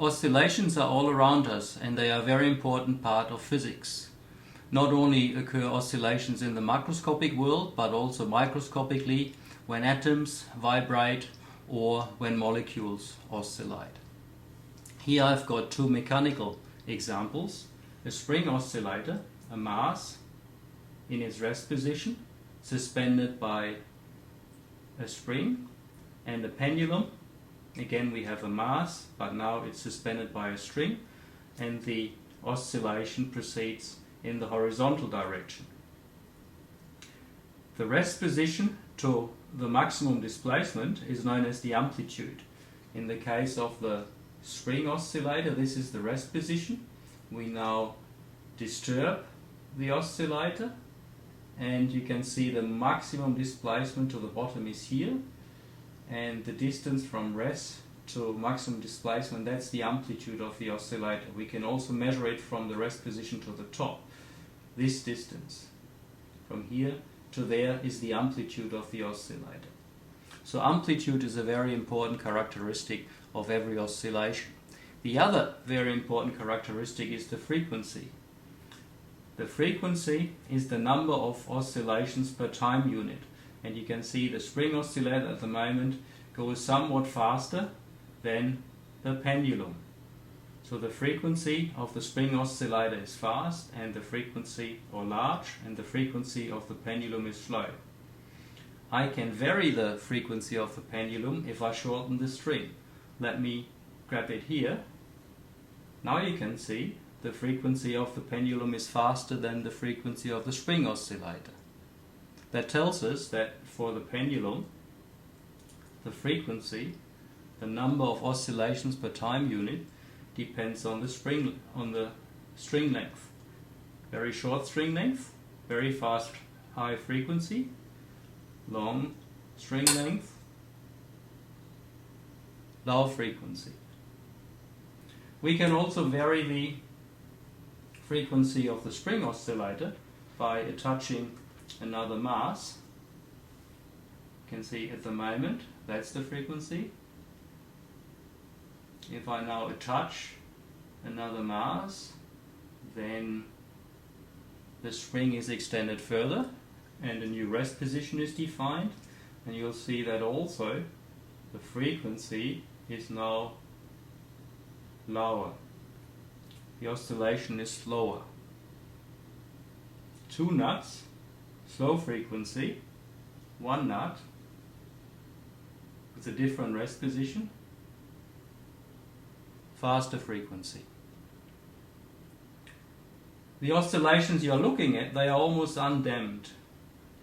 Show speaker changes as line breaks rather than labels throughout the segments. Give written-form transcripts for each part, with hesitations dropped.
Oscillations are all around us and they are a very important part of physics. Not only occur oscillations in the macroscopic world, but also microscopically when atoms vibrate or when molecules oscillate. Here I've got two mechanical examples. A spring oscillator, a mass in its rest position, suspended by a spring, and a pendulum. Again, we have a mass, but now it's suspended by a string, and the oscillation proceeds in the horizontal direction. The rest position to the maximum displacement is known as the amplitude. In the case of the spring oscillator, this is the rest position. We now disturb the oscillator, and you can see the maximum displacement to the bottom is here, and the distance from rest to maximum displacement, that's the amplitude of the oscillator. We can also measure it from the rest position to the top. This distance from here to there is the amplitude of the oscillator. So amplitude is a very important characteristic of every oscillation. The other very important characteristic is the frequency. The frequency is the number of oscillations per time unit. And you can see the spring oscillator at the moment goes somewhat faster than the pendulum. So the frequency of the spring oscillator is fast and the frequency, or large, and the frequency of the pendulum is slow. I can vary the frequency of the pendulum if I shorten the string. Let me grab it here. Now you can see the frequency of the pendulum is faster than the frequency of the spring oscillator. That tells us that for the pendulum, the frequency, the number of oscillations per time unit, depends on the string length. Very short string length, very fast high frequency, long string length, low frequency. We can also vary the frequency of the spring oscillator by attaching another mass. You can see at the moment that's the frequency. If I now attach another mass, then the spring is extended further and a new rest position is defined, and you'll see that also the frequency is now lower. The oscillation is slower. Two nuts, slow frequency, one nut with a different rest position, faster frequency. The oscillations you're looking at, they are almost undamped.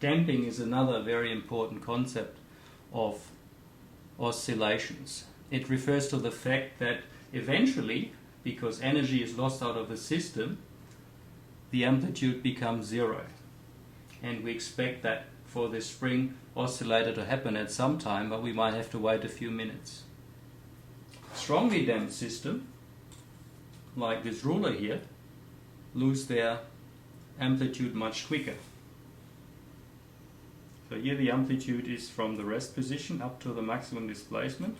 Damping is another very important concept of oscillations. It refers to the fact that eventually, because energy is lost out of the system, the amplitude becomes zero. And we expect that for this spring oscillator to happen at some time, but we might have to wait a few minutes. Strongly damped system, like this ruler here, lose their amplitude much quicker. So here the amplitude is from the rest position up to the maximum displacement,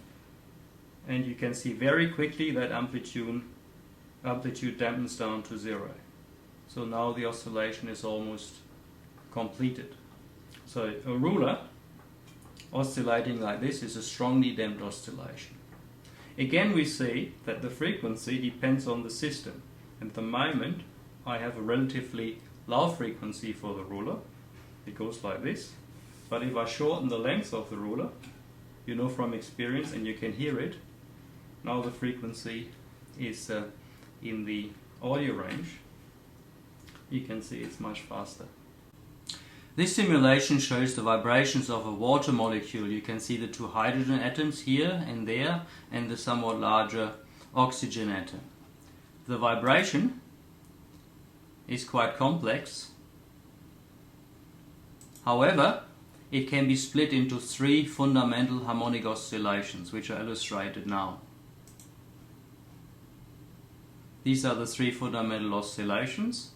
and you can see very quickly that amplitude dampens down to zero. So now the oscillation is almost completed. So a ruler oscillating like this is a strongly damped oscillation. Again, we see that the frequency depends on the system. At the moment I have a relatively low frequency for the ruler. It goes like this. But if I shorten the length of the ruler, you know from experience and you can hear it, now the frequency is in the audio range. You can see it's much faster. This simulation shows the vibrations of a water molecule. You can see the two hydrogen atoms here and there, and the somewhat larger oxygen atom. The vibration is quite complex. However, it can be split into three fundamental harmonic oscillations, which are illustrated now. These are the three fundamental oscillations.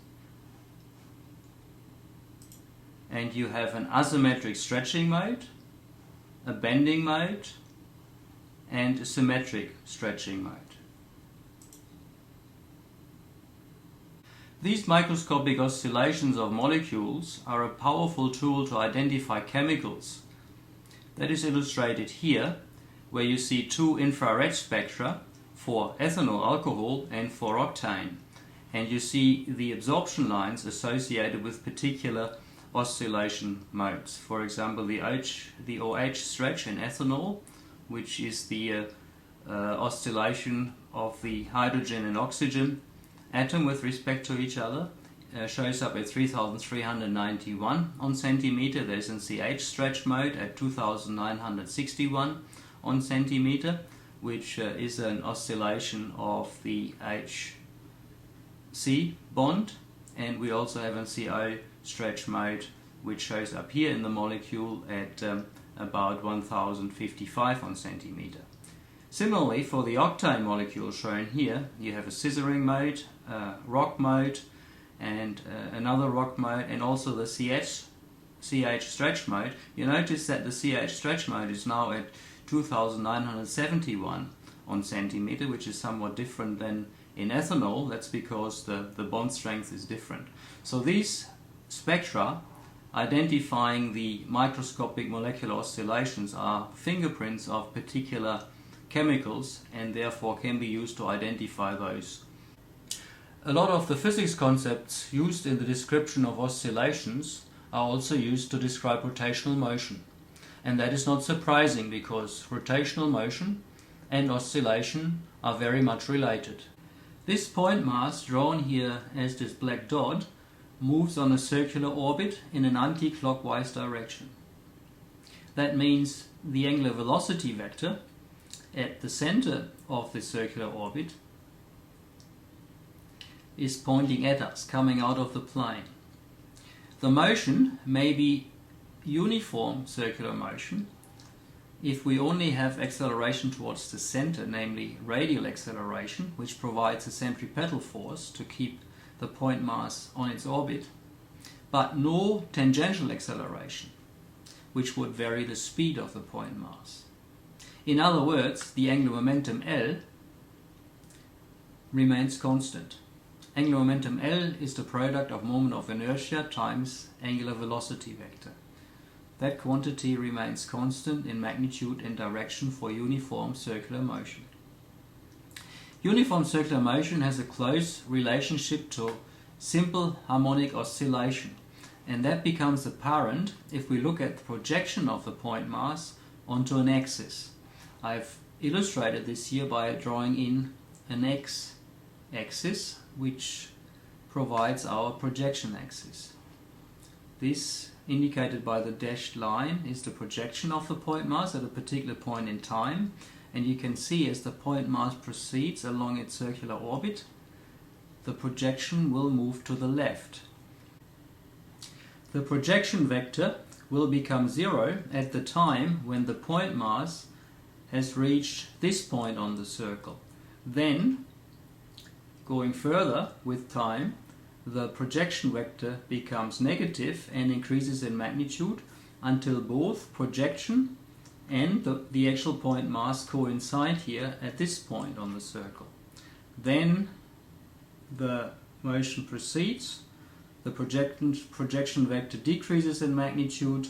And you have an asymmetric stretching mode, a bending mode, and a symmetric stretching mode. These microscopic oscillations of molecules are a powerful tool to identify chemicals. That is illustrated here, where you see two infrared spectra for ethanol alcohol and for octane. And you see the absorption lines associated with particular oscillation modes. For example, the OH stretch in ethanol, which is the oscillation of the hydrogen and oxygen atom with respect to each other, shows up at 3391 on centimeter. There's an CH stretch mode at 2961 on centimeter, which is an oscillation of the HC bond, and we also have a CO stretch mode which shows up here in the molecule at about 1055 on centimeter. Similarly, for the octane molecule shown here, you have a scissoring mode, rock mode, and another rock mode, and also the CH stretch mode. You notice that the CH stretch mode is now at 2971 on centimeter, which is somewhat different than in ethanol. That's because the bond strength is different. So these spectra identifying the microscopic molecular oscillations are fingerprints of particular chemicals, and therefore can be used to identify those. A lot of the physics concepts used in the description of oscillations are also used to describe rotational motion. And that is not surprising, because rotational motion and oscillation are very much related. This point mass, drawn here as this black dot, moves on a circular orbit in an anti-clockwise direction. That means the angular velocity vector at the center of the circular orbit is pointing at us, coming out of the plane. The motion may be uniform circular motion if we only have acceleration towards the center, namely radial acceleration, which provides a centripetal force to keep the point mass on its orbit, but no tangential acceleration, which would vary the speed of the point mass. In other words, the angular momentum L remains constant. Angular momentum L is the product of moment of inertia times angular velocity vector. That quantity remains constant in magnitude and direction for uniform circular motion. Uniform circular motion has a close relationship to simple harmonic oscillation, and that becomes apparent if we look at the projection of the point mass onto an axis. I've illustrated this here by drawing in an x-axis, which provides our projection axis. This, indicated by the dashed line, is the projection of the point mass at a particular point in time, and you can see as the point mass proceeds along its circular orbit, the projection will move to the left. The projection vector will become zero at the time when the point mass has reached this point on the circle. Then, going further with time, the projection vector becomes negative and increases in magnitude until both projection and the actual point mass coincide here at this point on the circle. Then the motion proceeds, the projection vector decreases in magnitude,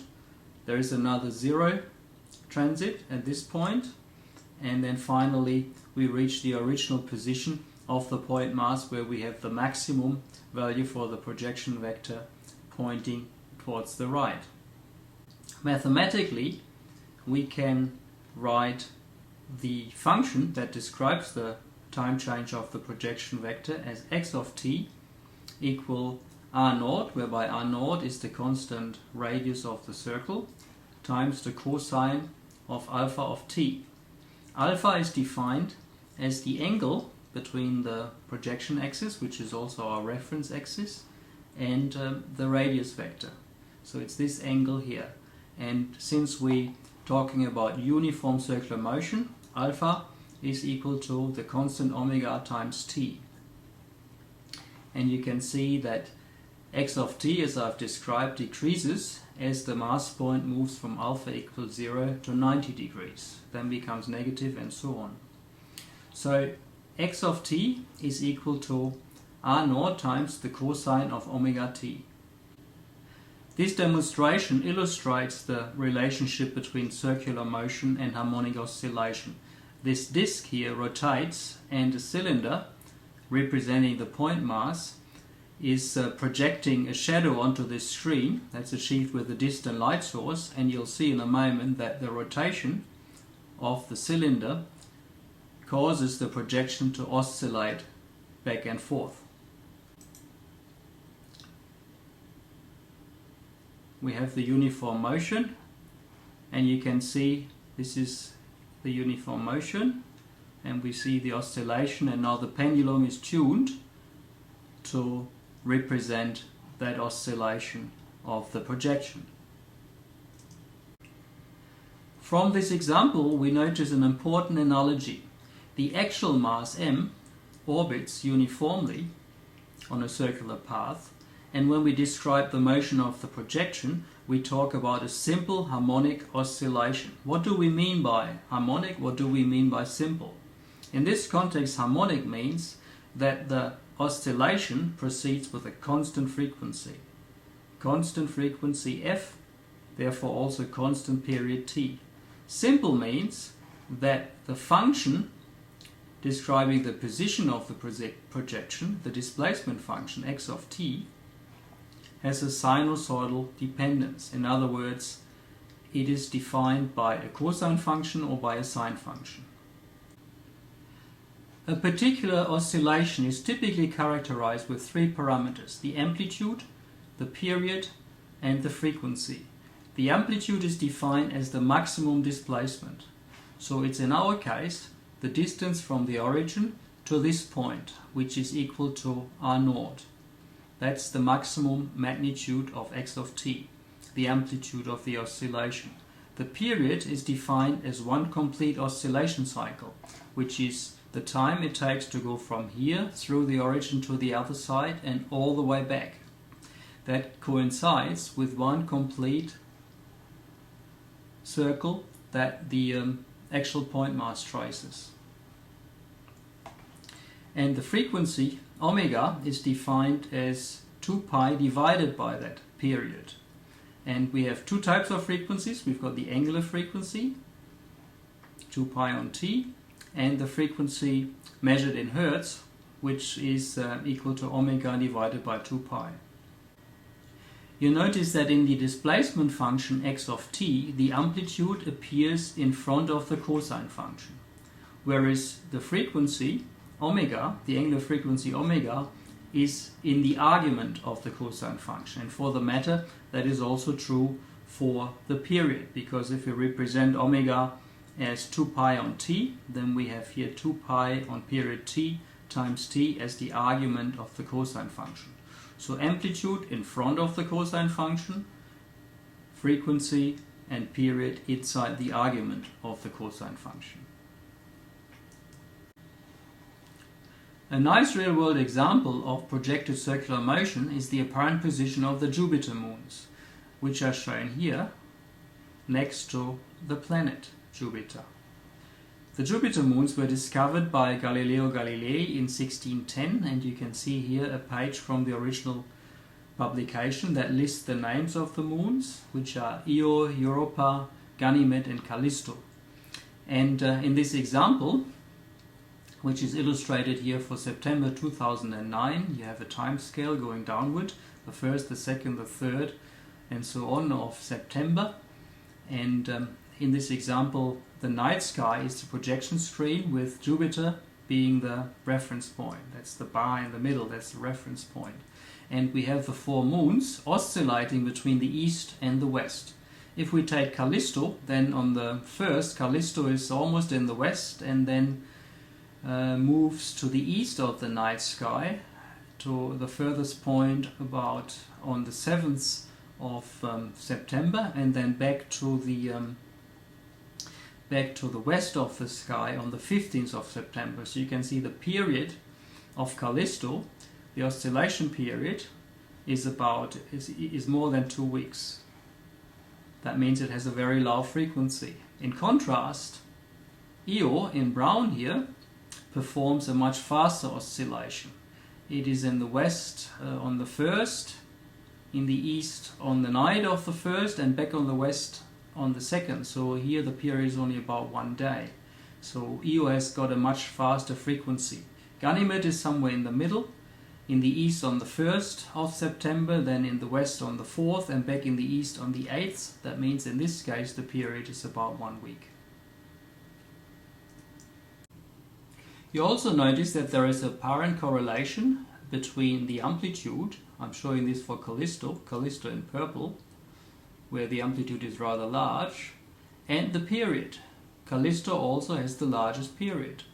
there is another zero transit at this point, and then finally we reach the original position of the point mass where we have the maximum value for the projection vector pointing towards the right. Mathematically, we can write the function that describes the time change of the projection vector as x of t equal r naught, whereby r naught is the constant radius of the circle, times the cosine of alpha of t. Alpha is defined as the angle between the projection axis, which is also our reference axis, and the radius vector. So it's this angle here. And since we're talking about uniform circular motion, alpha is equal to the constant omega times t. And you can see that x of t, as I've described, decreases as the mass point moves from alpha equals 0 to 90 degrees, then becomes negative, and so on. So x of t is equal to R0 times the cosine of omega t. This demonstration illustrates the relationship between circular motion and harmonic oscillation. This disk here rotates, and a cylinder representing the point mass is projecting a shadow onto this screen. That's achieved with a distant light source, and you'll see in a moment that the rotation of the cylinder causes the projection to oscillate back and forth. We have the uniform motion, and you can see this is the uniform motion, and we see the oscillation, and now the pendulum is tuned to represent that oscillation of the projection. From this example, we notice an important analogy. The actual mass m orbits uniformly on a circular path, and when we describe the motion of the projection, we talk about a simple harmonic oscillation. What do we mean by harmonic? What do we mean by simple? In this context, harmonic means that the oscillation proceeds with a constant frequency f, therefore also constant period t. Simple means that the function describing the position of the projection, the displacement function x of t, has a sinusoidal dependence. In other words, it is defined by a cosine function or by a sine function. A particular oscillation is typically characterized with three parameters: the amplitude, the period, and the frequency. The amplitude is defined as the maximum displacement. So it's, in our case, the distance from the origin to this point, which is equal to R0. That's the maximum magnitude of x of t, the amplitude of the oscillation. The period is defined as one complete oscillation cycle, which is the time it takes to go from here through the origin to the other side and all the way back. That coincides with one complete circle that the actual point mass traces. And the frequency, omega, is defined as 2 pi divided by that period. And we have two types of frequencies. We've got the angular frequency, 2 pi on t, and the frequency measured in hertz, which is equal to omega divided by 2 pi. You notice that in the displacement function x of t, the amplitude appears in front of the cosine function, whereas the frequency omega, the angular frequency omega, is in the argument of the cosine function. And for the matter, that is also true for the period, because if we represent omega as 2 pi on t, then we have here 2 pi on period t times t as the argument of the cosine function. So amplitude in front of the cosine function, frequency and period inside the argument of the cosine function. A nice real-world example of projected circular motion is the apparent position of the Jupiter moons, which are shown here next to the planet Jupiter. The Jupiter moons were discovered by Galileo Galilei in 1610, and you can see here a page from the original publication that lists the names of the moons, which are Io, Europa, Ganymede and Callisto. And in this example, which is illustrated here for September 2009, you have a time scale going downward, the 1st, the 2nd, the 3rd, and so on of September. And in this example, the night sky is the projection screen, with Jupiter being the reference point. That's the bar in the middle, that's the reference point. And we have the 4 moons oscillating between the east and the west. If we take Callisto, then on the 1st, Callisto is almost in the west, and then moves to the east of the night sky to the furthest point about on the 7th of September, and then back to the west of the sky on the 15th of September. So you can see the period of Callisto, the oscillation period, is more than 2 weeks. That means it has a very low frequency. In contrast, Io in brown here performs a much faster oscillation. it is in the west on the first, in the east on the night of the first, and back on the west on the second. So here the period is only about 1 day. So Io has got a much faster frequency. Ganymede is somewhere in the middle, in the east on the 1st of September, then in the west on the 4th, and back in the east on the 8th. That means in this case the period is about 1 week. You also notice that there is a apparent correlation between the amplitude, I'm showing this for Callisto in purple, where the amplitude is rather large, and the period. Callisto also has the largest period.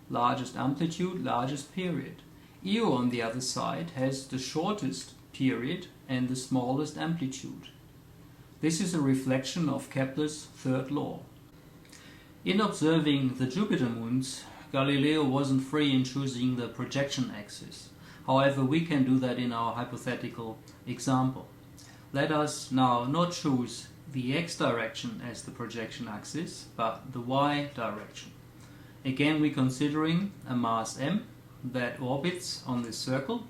Largest amplitude, largest period. Io, on the other side, has the shortest period and the smallest amplitude. This is a reflection of Kepler's third law. In observing the Jupiter moons, Galileo wasn't free in choosing the projection axis. However, we can do that in our hypothetical example. Let us now not choose the x direction as the projection axis, but the y direction. Again, we're considering a mass m that orbits on this circle,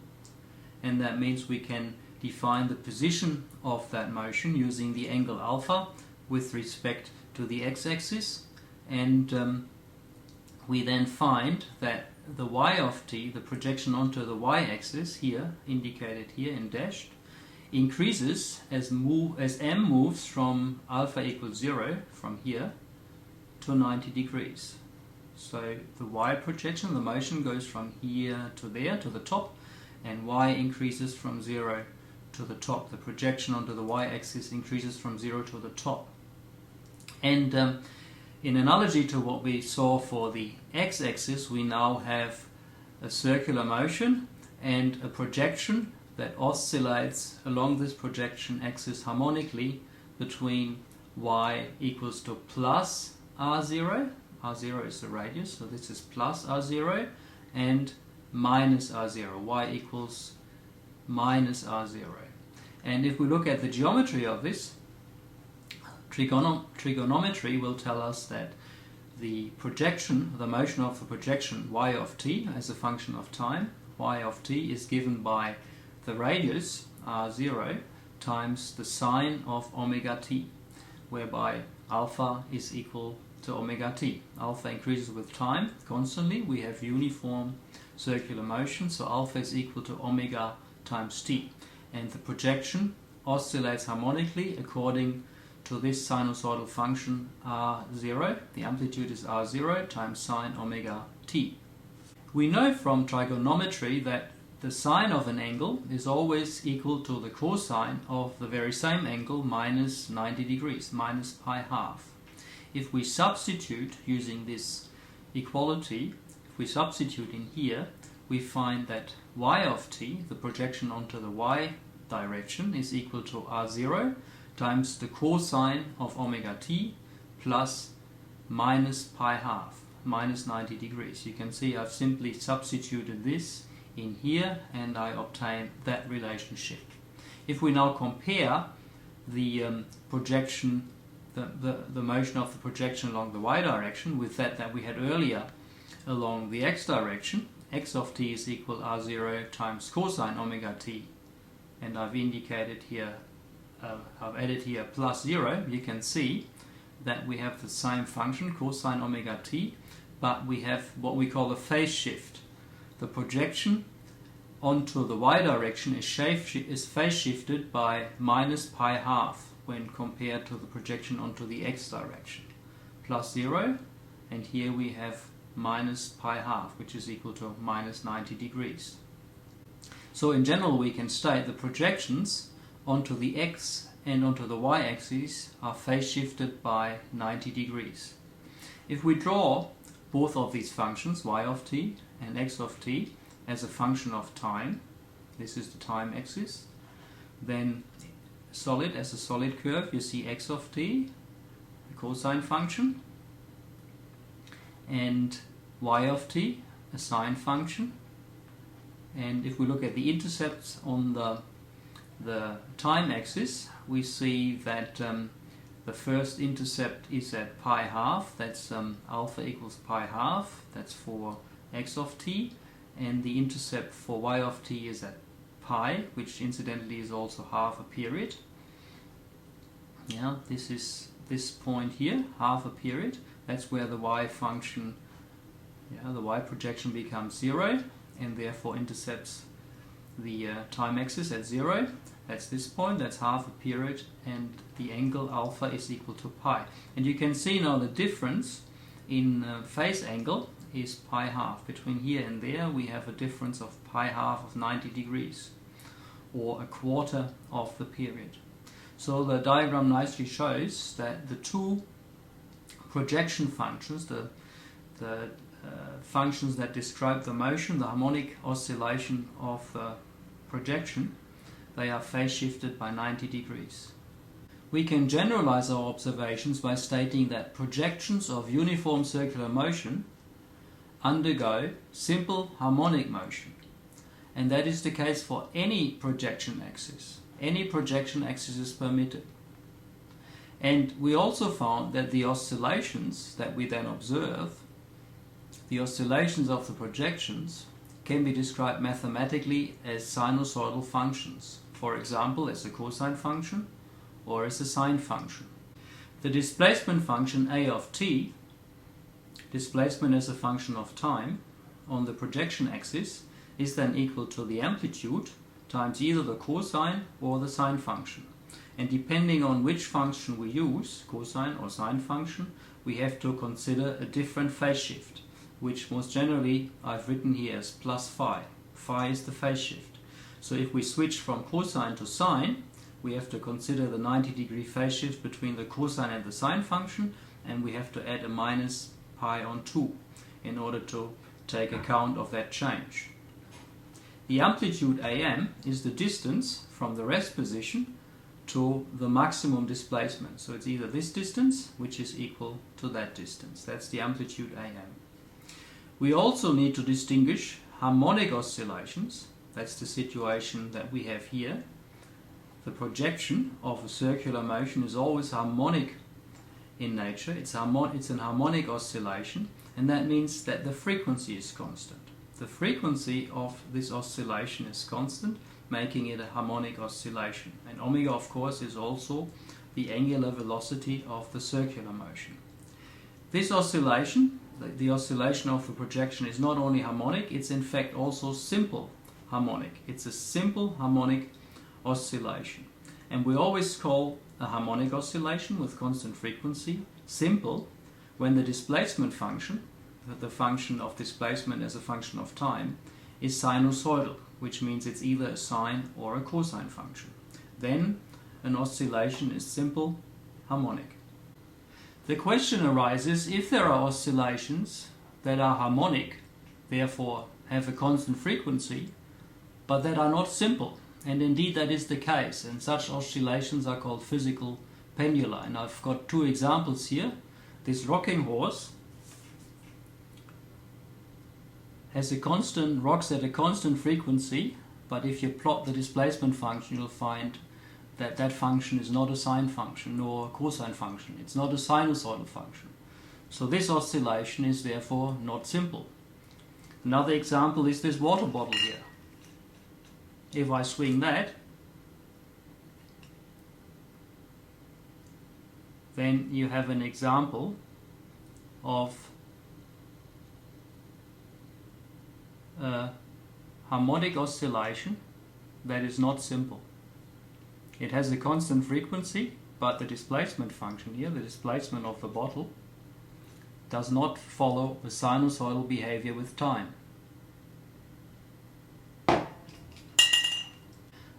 and that means we can define the position of that motion using the angle alpha with respect to the x-axis, and we then find that the y of t, the projection onto the y-axis, here indicated here in dashed, increases as m moves from alpha equals 0, from here, to 90 degrees. So the y projection, the motion goes from here to there, to the top, and y increases from 0 to the top. The projection onto the y-axis increases from 0 to the top. And in analogy to what we saw for the x-axis, we now have a circular motion and a projection that oscillates along this projection axis harmonically between y equals to plus r0, r0 is the radius, so this is plus r0, and minus r0, y equals minus r0. And if we look at the geometry of this, trigonometry will tell us that the projection, the motion of the projection y of t as a function of time, y of t is given by the radius r0 times the sine of omega t, whereby alpha is equal to omega t. Alpha increases with time constantly. We have uniform circular motion, so alpha is equal to omega times t. And the projection oscillates harmonically according to this sinusoidal function r0. The amplitude is r0 times sine omega t. We know from trigonometry that the sine of an angle is always equal to the cosine of the very same angle minus 90 degrees, minus pi half. If we substitute using this equality, if we substitute in here, we find that y of t, the projection onto the y direction, is equal to r0 times the cosine of omega t plus minus pi half, minus 90 degrees. You can see I've simply substituted this in here and I obtain that relationship. If we now compare the projection, the motion of the projection along the y direction with that we had earlier along the x direction, x of t is equal r0 times cosine omega t, and I've indicated here, I've added here plus 0. You can see that we have the same function, cosine omega t, but we have what we call a phase shift. The projection onto the y direction is phase shifted by minus pi half when compared to the projection onto the x direction. Plus 0, and here we have minus pi half, which is equal to minus 90 degrees. So in general we can state the projections onto the x and onto the y-axis are phase shifted by 90 degrees. If we draw both of these functions, y of t and x of t, as a function of time, this is the time axis, then as a solid curve, you see x of t, a cosine function, and y of t, a sine function. And if we look at the intercepts on the time axis, we see that the first intercept is at pi half, that's alpha equals pi half, that's for x of t, and the intercept for y of t is at pi, which incidentally is also half a period. Yeah, this is this point here, half a period. That's where the y function, the y projection becomes 0 and therefore intercepts the time axis at 0. That's this point, that's half a period, and the angle alpha is equal to pi. And you can see now the difference in phase angle is pi half. Between here and there we have a difference of pi half of 90 degrees, or a quarter of the period. So the diagram nicely shows that the two projection functions, the functions that describe the motion, the harmonic oscillation of the projection, they are phase shifted by 90 degrees. We can generalize our observations by stating that projections of uniform circular motion undergo simple harmonic motion, and that is the case for any projection axis. Any projection axis is permitted. And we also found that the oscillations that we then observe, the oscillations of the projections, can be described mathematically as sinusoidal functions, for example as a cosine function or as a sine function. The displacement function a of t, displacement as a function of time, on the projection axis is then equal to the amplitude times either the cosine or the sine function. And depending on which function we use, cosine or sine function, we have to consider a different phase shift, which most generally I've written here as plus phi. Phi is the phase shift. So if we switch from cosine to sine, we have to consider the 90-degree phase shift between the cosine and the sine function, and we have to add a minus pi on 2 in order to take account of that change. The amplitude am is the distance from the rest position to the maximum displacement. So it's either this distance, which is equal to that distance. That's the amplitude am. We also need to distinguish harmonic oscillations. That's the situation that we have here. The projection of a circular motion is always harmonic in nature. It's an harmonic oscillation, and that means that the frequency is constant. The frequency of this oscillation is constant, making it a harmonic oscillation. And omega, of course, is also the angular velocity of the circular motion. This oscillation, the oscillation of the projection, is not only harmonic, it's in fact also simple harmonic. It's a simple harmonic oscillation. And we always call a harmonic oscillation with constant frequency simple when the displacement function, the function of displacement as a function of time, is sinusoidal, which means it's either a sine or a cosine function. Then an oscillation is simple harmonic. The question arises, if there are oscillations that are harmonic, therefore have a constant frequency, but that are not simple. And indeed that is the case, and such oscillations are called physical pendula. And I've got two examples here. This rocking horse rocks at a constant frequency, but if you plot the displacement function, you'll find that that function is not a sine function nor a cosine function. It's not a sinusoidal function. So this oscillation is therefore not simple. Another example is this water bottle here. If I swing that, then you have an example of a harmonic oscillation that is not simple. It has a constant frequency, but the displacement function here, the displacement of the bottle, does not follow a sinusoidal behavior with time.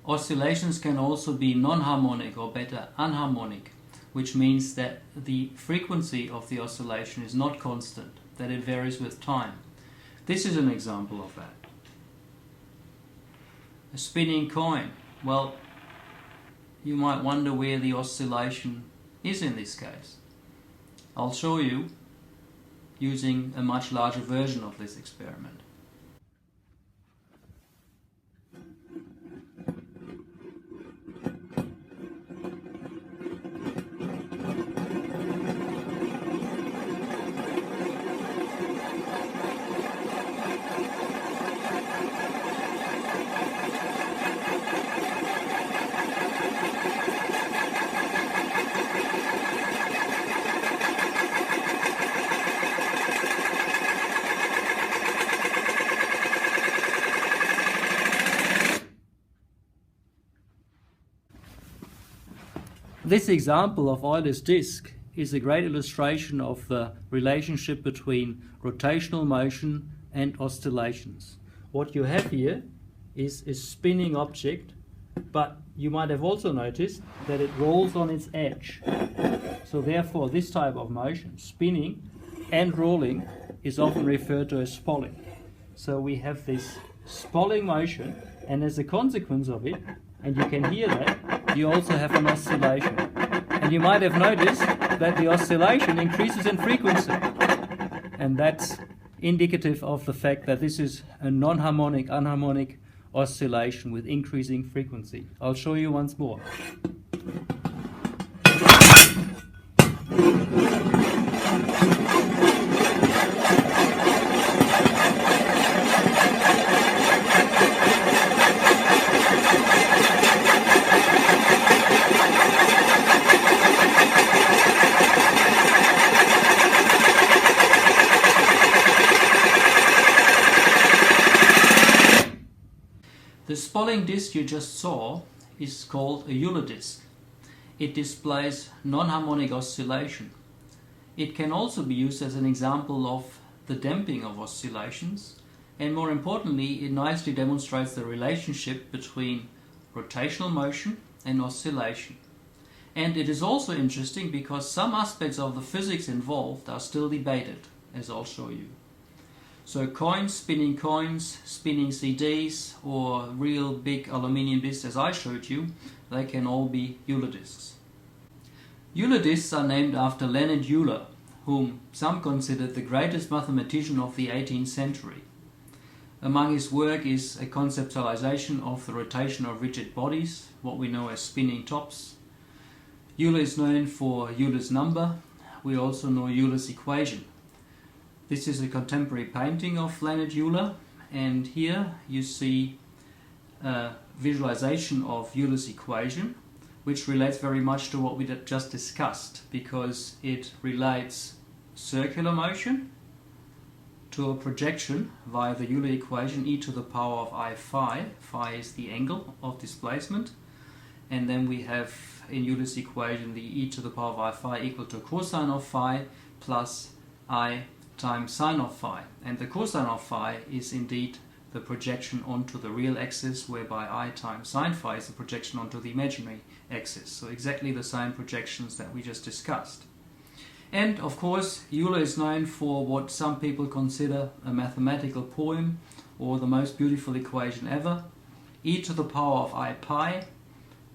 Oscillations can also be non-harmonic, or better, anharmonic, which means that the frequency of the oscillation is not constant, that it varies with time. This is an example of that. A spinning coin. Well, you might wonder where the oscillation is in this case. I'll show you using a much larger version of this experiment. This example of Euler's disk is a great illustration of the relationship between rotational motion and oscillations. What you have here is a spinning object, but you might have also noticed that it rolls on its edge. So therefore this type of motion, spinning and rolling, is often referred to as spalling. So we have this spalling motion, and as a consequence of it, and you can hear that, you also have an oscillation. And you might have noticed that the oscillation increases in frequency. And that's indicative of the fact that this is a non-harmonic, unharmonic oscillation with increasing frequency. I'll show you once more. The spalling disk you just saw is called a Euler disk. It displays non-harmonic oscillation. It can also be used as an example of the damping of oscillations, and more importantly, it nicely demonstrates the relationship between rotational motion and oscillation. And it is also interesting because some aspects of the physics involved are still debated, as I'll show you. So coins, spinning CDs, or real big aluminium discs as I showed you, they can all be Euler disks. Euler disks are named after Leonhard Euler, whom some considered the greatest mathematician of the 18th century. Among his work is a conceptualization of the rotation of rigid bodies, what we know as spinning tops. Euler is known for Euler's number. We also know Euler's equation. This is a contemporary painting of Leonhard Euler, and here you see a visualization of Euler's equation, which relates very much to what we just discussed, because it relates circular motion to a projection via the Euler equation e to the power of I phi. Phi is the angle of displacement, and then we have in Euler's equation the e to the power of I phi equal to cosine of phi plus I times sine of phi, and the cosine of phi is indeed the projection onto the real axis, whereby I times sine phi is the projection onto the imaginary axis. So exactly the same projections that we just discussed. And of course Euler is known for what some people consider a mathematical poem, or the most beautiful equation ever: e to the power of I pi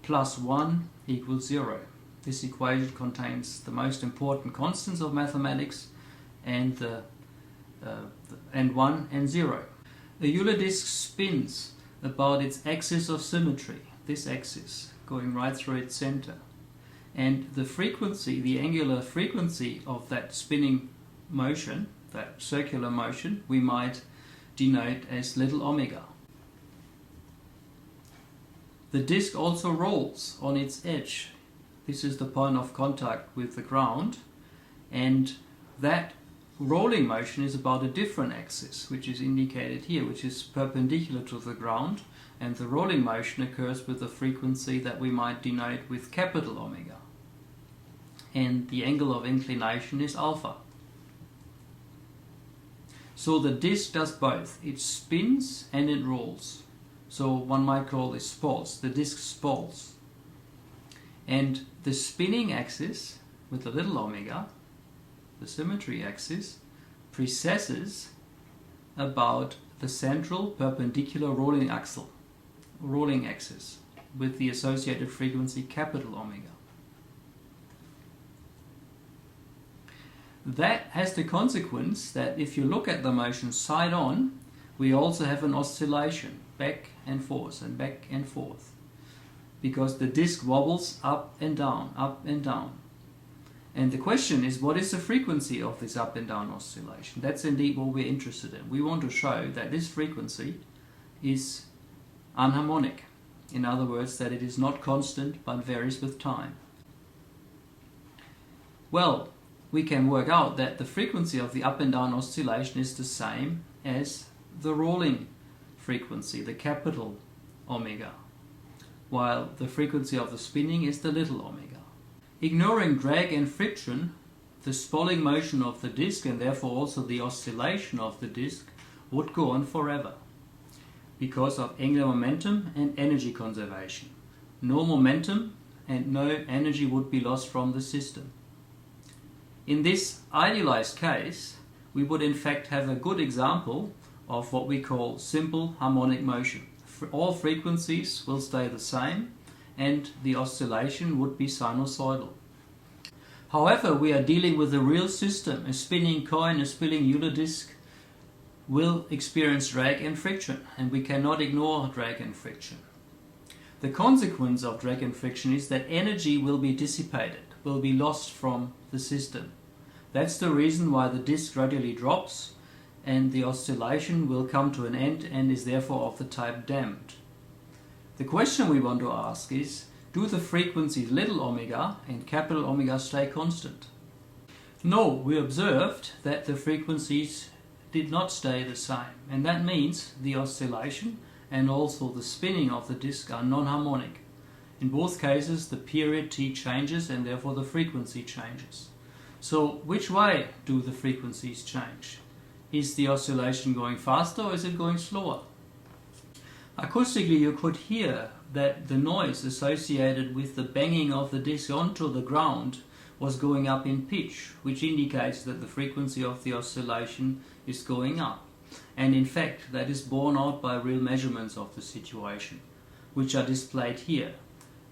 plus 1 equals 0. This equation contains the most important constants of mathematics, and 1 and 0. A Euler disk spins about its axis of symmetry, this axis, going right through its center. And the frequency, the angular frequency of that spinning motion, that circular motion, we might denote as little omega. The disk also rolls on its edge. This is the point of contact with the ground, and that rolling motion is about a different axis, which is indicated here, which is perpendicular to the ground, and the rolling motion occurs with a frequency that we might denote with capital omega. And the angle of inclination is alpha. So the disk does both. It spins and it rolls. So one might call this spalls. The disk spalls. And the spinning axis with a little omega, the symmetry axis, precesses about the central perpendicular rolling axis with the associated frequency capital omega. That has the consequence that if you look at the motion side on, we also have an oscillation back and forth and back and forth, because the disk wobbles up and down, up and down. And the question is, what is the frequency of this up and down oscillation? That's indeed what we're interested in. We want to show that this frequency is unharmonic. In other words, that it is not constant but varies with time. Well, we can work out that the frequency of the up and down oscillation is the same as the rolling frequency, the capital omega, while the frequency of the spinning is the little omega. Ignoring drag and friction, the spalling motion of the disk and therefore also the oscillation of the disk would go on forever because of angular momentum and energy conservation. No momentum and no energy would be lost from the system. In this idealized case, we would in fact have a good example of what we call simple harmonic motion. All frequencies will stay the same and the oscillation would be sinusoidal. However, we are dealing with a real system. A spinning coin, a spinning Euler disk will experience drag and friction, and we cannot ignore drag and friction. The consequence of drag and friction is that energy will be dissipated, will be lost from the system. That's the reason why the disk gradually drops and the oscillation will come to an end and is therefore of the type damped. The question we want to ask is, do the frequencies little omega and capital omega stay constant? No, we observed that the frequencies did not stay the same, and that means the oscillation and also the spinning of the disk are non-harmonic. In both cases the period t changes and therefore the frequency changes. So which way do the frequencies change? Is the oscillation going faster or is it going slower? Acoustically you could hear that the noise associated with the banging of the disk onto the ground was going up in pitch, which indicates that the frequency of the oscillation is going up. And in fact that is borne out by real measurements of the situation, which are displayed here.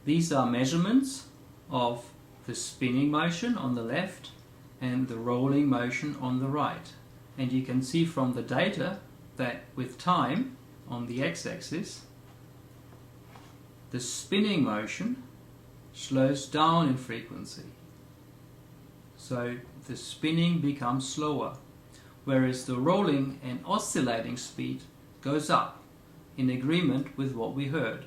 These are measurements of the spinning motion on the left and the rolling motion on the right. And you can see from the data that with time on the x-axis, the spinning motion slows down in frequency. So the spinning becomes slower, whereas the rolling and oscillating speed goes up in agreement with what we heard.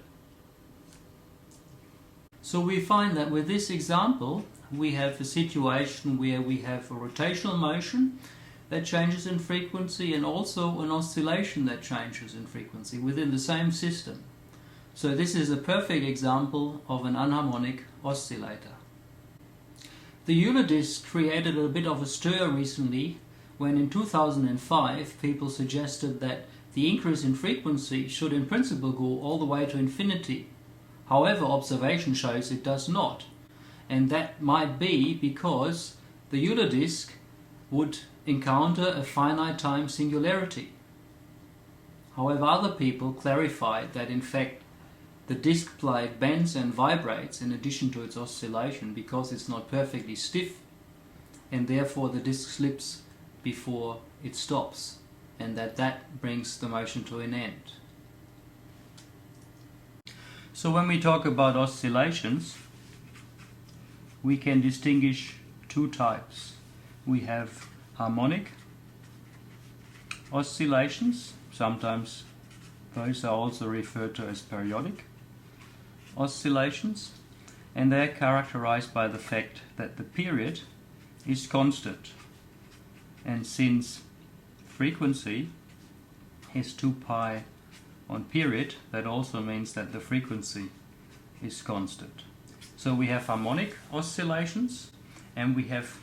So we find that with this example we have a situation where we have a rotational motion that changes in frequency and also an oscillation that changes in frequency within the same system. So this is a perfect example of an anharmonic oscillator. The Euler disk created a bit of a stir recently when in 2005 people suggested that the increase in frequency should in principle go all the way to infinity. However, observation shows it does not. And that might be because the Euler disk would encounter a finite time singularity. However, other people clarified that in fact the disk plate bends and vibrates in addition to its oscillation because it's not perfectly stiff, and therefore the disk slips before it stops, and that brings the motion to an end. So when we talk about oscillations, we can distinguish two types. We have harmonic oscillations, sometimes those are also referred to as periodic oscillations, and they are characterized by the fact that the period is constant, and since frequency is 2 pi on period, that also means that the frequency is constant. So we have harmonic oscillations and we have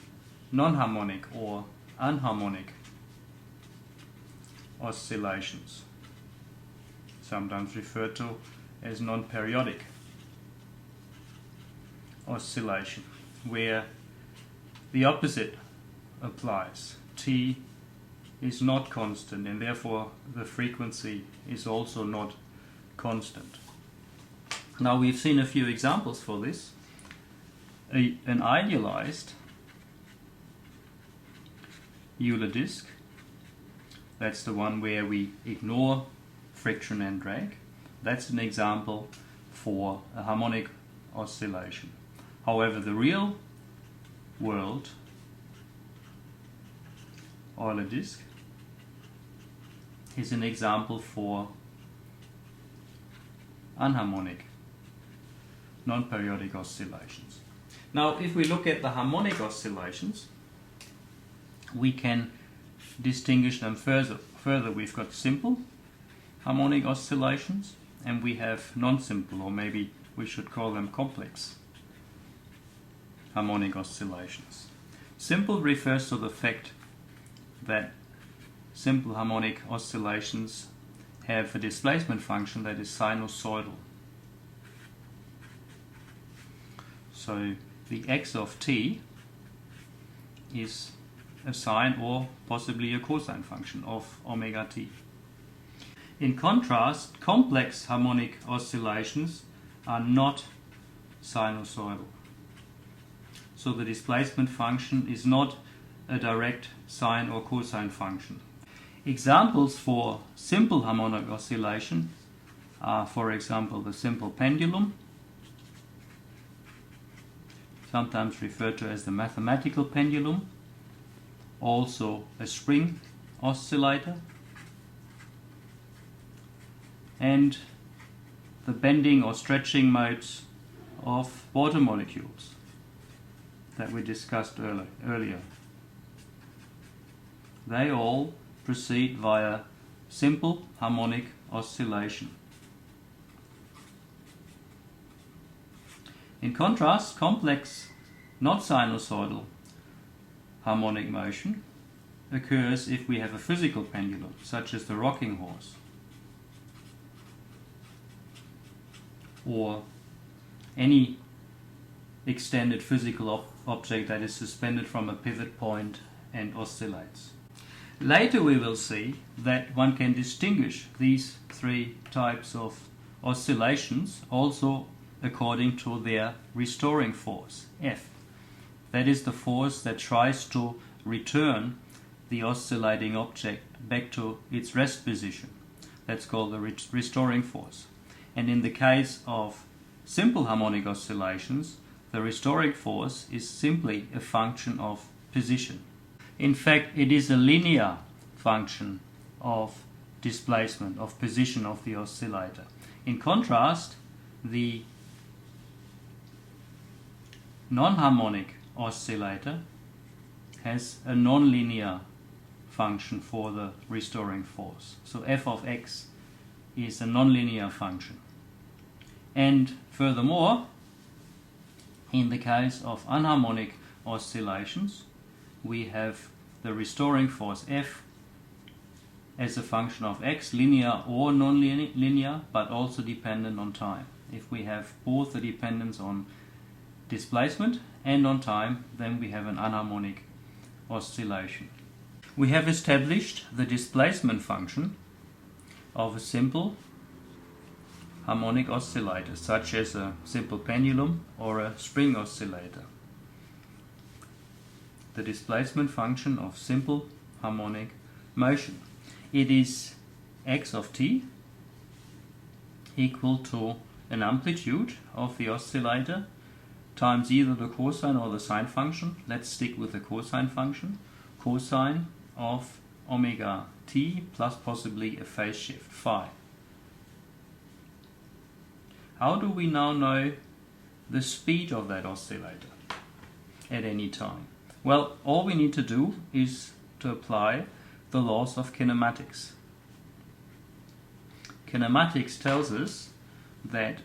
non-harmonic or anharmonic oscillations, sometimes referred to as non-periodic oscillation, where the opposite applies. T is not constant and therefore the frequency is also not constant. Now we've seen a few examples for this. An idealized Euler disk, that's the one where we ignore friction and drag. That's an example for a harmonic oscillation. However, the real world Euler disk is an example for anharmonic, non-periodic oscillations. Now, if we look at the harmonic oscillations, we can distinguish them further. We've got simple harmonic oscillations and we have non-simple, or maybe we should call them complex harmonic oscillations. Simple refers to the fact that simple harmonic oscillations have a displacement function that is sinusoidal. So the x of t is a sine or possibly a cosine function of omega t. In contrast, complex harmonic oscillations are not sinusoidal. So the displacement function is not a direct sine or cosine function. Examples for simple harmonic oscillation are, for example, the simple pendulum, sometimes referred to as the mathematical pendulum, also a spring oscillator, and the bending or stretching modes of water molecules that we discussed earlier. They all proceed via simple harmonic oscillation. In contrast, complex, not sinusoidal harmonic motion occurs if we have a physical pendulum, such as the rocking horse, or any extended physical object that is suspended from a pivot point and oscillates. Later we will see that one can distinguish these three types of oscillations also according to their restoring force, F. That is the force that tries to return the oscillating object back to its rest position. That's called the restoring force. And in the case of simple harmonic oscillations, the restoring force is simply a function of position. In fact, it is a linear function of displacement, of position of the oscillator. In contrast, the non-harmonic oscillator has a non-linear function for the restoring force. So f of x is a non-linear function. And furthermore, in the case of unharmonic oscillations, we have the restoring force F as a function of x, linear or non-linear, but also dependent on time. If we have both the dependence on displacement and on time, then we have an unharmonic oscillation. We have established the displacement function of a simple harmonic oscillator, such as a simple pendulum or a spring oscillator. The displacement function of simple harmonic motion. It is x of t equal to an amplitude of the oscillator times either the cosine or the sine function. Let's stick with the cosine function. Cosine of omega t plus possibly a phase shift phi. How do we now know the speed of that oscillator at any time? Well, all we need to do is to apply the laws of kinematics. Kinematics tells us that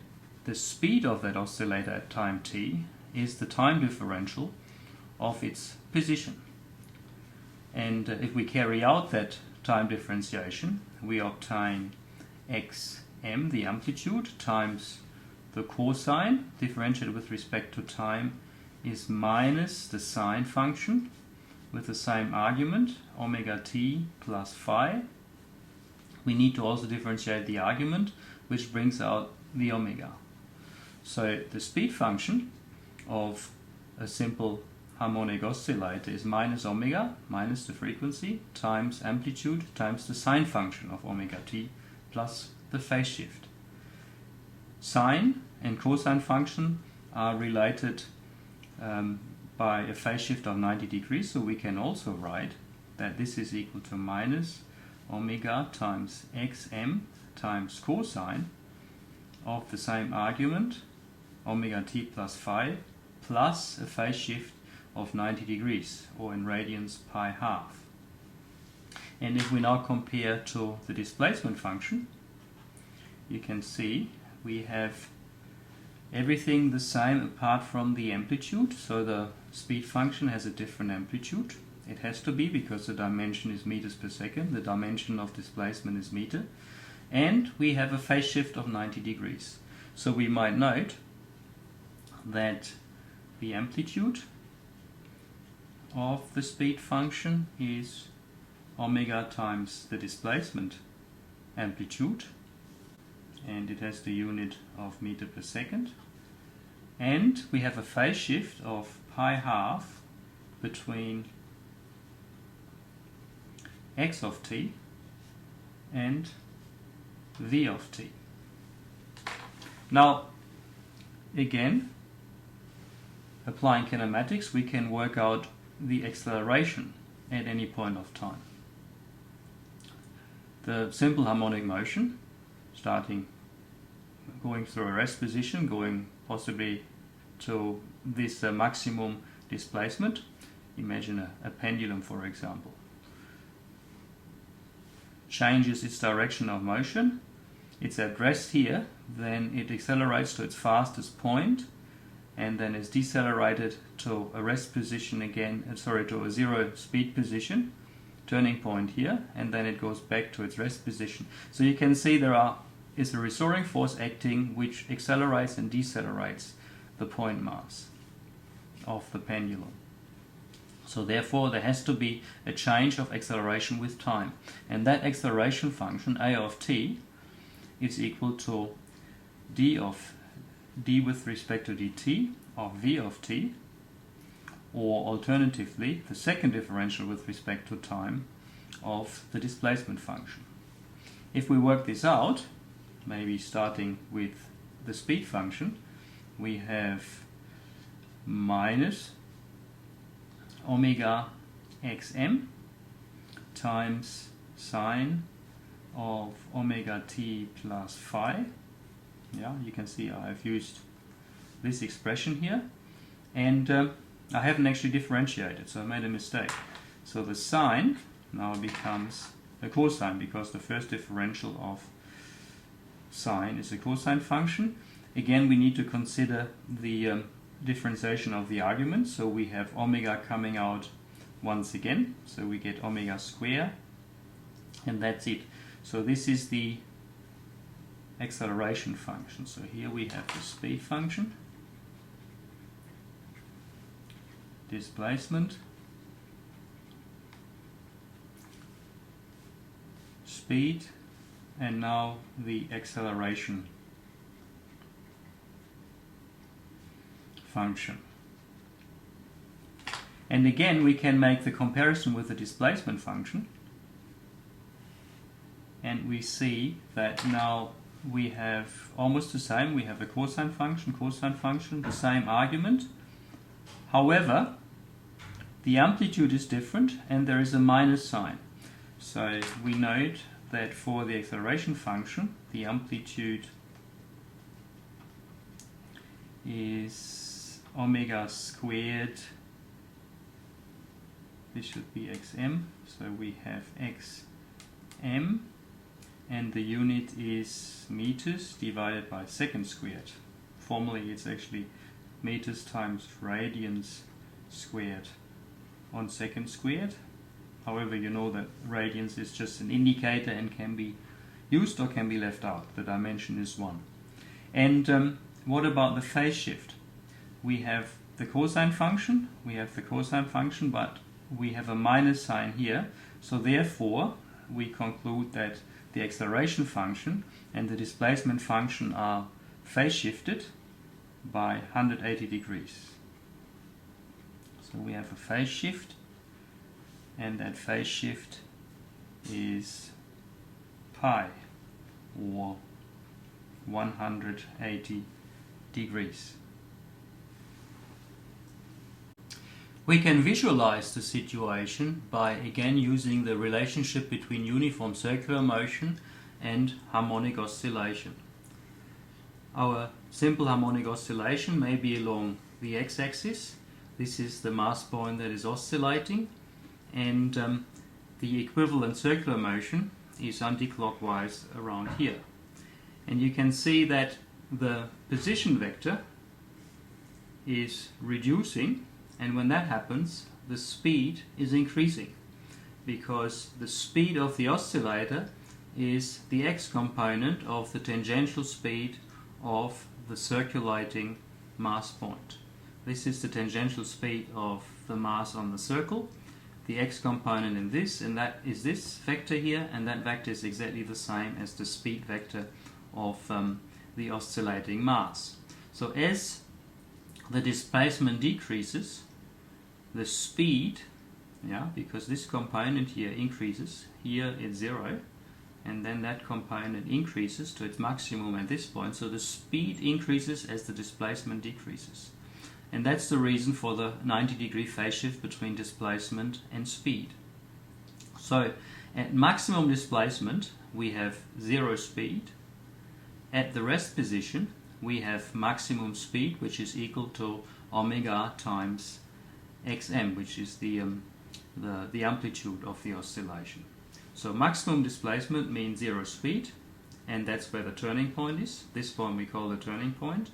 the speed of that oscillator at time t is the time differential of its position. And if we carry out that time differentiation, we obtain xm, the amplitude, times the cosine differentiated with respect to time is minus the sine function with the same argument, omega t plus phi. We need to also differentiate the argument, which brings out the omega. So the speed function of a simple harmonic oscillator is minus omega, minus the frequency, times amplitude, times the sine function of omega t plus the phase shift. Sine and cosine function are related by a phase shift of 90 degrees, so we can also write that this is equal to minus omega times xm times cosine of the same argument, omega t plus phi, plus a phase shift of 90 degrees, or in radians pi half. And if we now compare to the displacement function, you can see we have everything the same apart from the amplitude. So the speed function has a different amplitude. It has to be because the dimension is meters per second. The dimension of displacement is meter. And we have a phase shift of 90 degrees. So we might note that the amplitude of the speed function is omega times the displacement amplitude, and it has the unit of meter per second, and we have a phase shift of pi half between x of t and v of t. Now again, applying kinematics, we can work out the acceleration at any point of time. The simple harmonic motion, going through a rest position, going possibly to this maximum displacement. Imagine a pendulum, for example. Changes its direction of motion. It's at rest here, then it accelerates to its fastest point, and then is decelerated to a rest position again, to a zero speed position, turning point here, and then it goes back to its rest position. So you can see there is a restoring force acting which accelerates and decelerates the point mass of the pendulum. So therefore there has to be a change of acceleration with time, and that acceleration function a of t is equal to d with respect to dt of v of t, or alternatively the second differential with respect to time of the displacement function. If we work this out, maybe starting with the speed function, we have minus omega xm times sine of omega t plus phi. Yeah, you can see I've used this expression here, and I haven't actually differentiated, so I made a mistake. So the sine now becomes a cosine, because the first differential of sine is a cosine function. Again, we need to consider the differentiation of the argument, so we have omega coming out once again, so we get omega square, and that's it. So this is the acceleration function. So here we have the speed function, displacement, speed, and now the acceleration function. And again, we can make the comparison with the displacement function, and we see that now we have almost the same. We have a cosine function, the same argument. However, the amplitude is different and there is a minus sign. So we note that for the acceleration function, the amplitude is omega squared. This should be xm. So we have xm, and the unit is meters divided by seconds squared. Formally it's actually meters times radians squared on seconds squared. However, you know that radians is just an indicator and can be used or can be left out. The dimension is 1. And what about the phase shift? We have the cosine function, but we have a minus sign here. So therefore, we conclude that the acceleration function and the displacement function are phase shifted by 180 degrees. So we have a phase shift, and that phase shift is pi, or 180 degrees. We can visualize the situation by again using the relationship between uniform circular motion and harmonic oscillation. Our simple harmonic oscillation may be along the x-axis. This is the mass point that is oscillating, and the equivalent circular motion is anticlockwise around here. And you can see that the position vector is reducing, and when that happens, the speed is increasing, because the speed of the oscillator is the x component of the tangential speed of the circulating mass point. This is the tangential speed of the mass on the circle, the x component in this, and that is this vector here, and that vector is exactly the same as the speed vector of the oscillating mass. So as the displacement decreases, the speed, because this component here increases, here it's 0, and then that component increases to its maximum at this point, so the speed increases as the displacement decreases. And that's the reason for the 90-degree phase shift between displacement and speed. So at maximum displacement we have 0 speed. At the rest position we have maximum speed, which is equal to omega times xm, which is the amplitude of the oscillation. So maximum displacement means 0 speed, and that's where the turning point is. This point we call the turning point.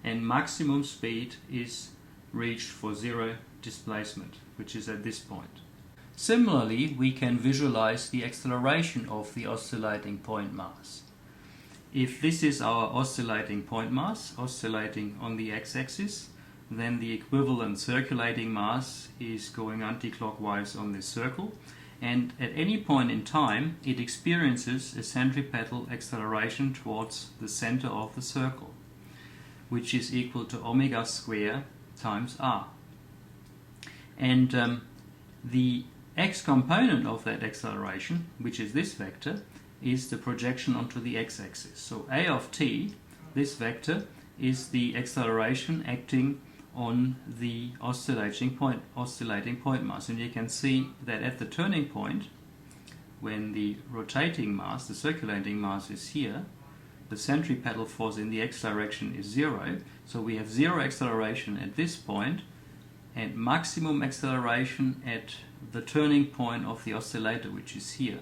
And maximum speed is reached for 0 displacement, which is at this point. Similarly, we can visualize the acceleration of the oscillating point mass. If this is our oscillating point mass, oscillating on the x-axis, then the equivalent circulating mass is going anti-clockwise on this circle, and at any point in time it experiences a centripetal acceleration towards the center of the circle, which is equal to omega square times r. And the x component of that acceleration, which is this vector, is the projection onto the x-axis. So a of t, this vector, is the acceleration acting on the oscillating point mass. And you can see that at the turning point, when the rotating mass, the circulating mass, is here, the centripetal force in the x direction is 0, so we have 0 acceleration at this point and maximum acceleration at the turning point of the oscillator, which is here.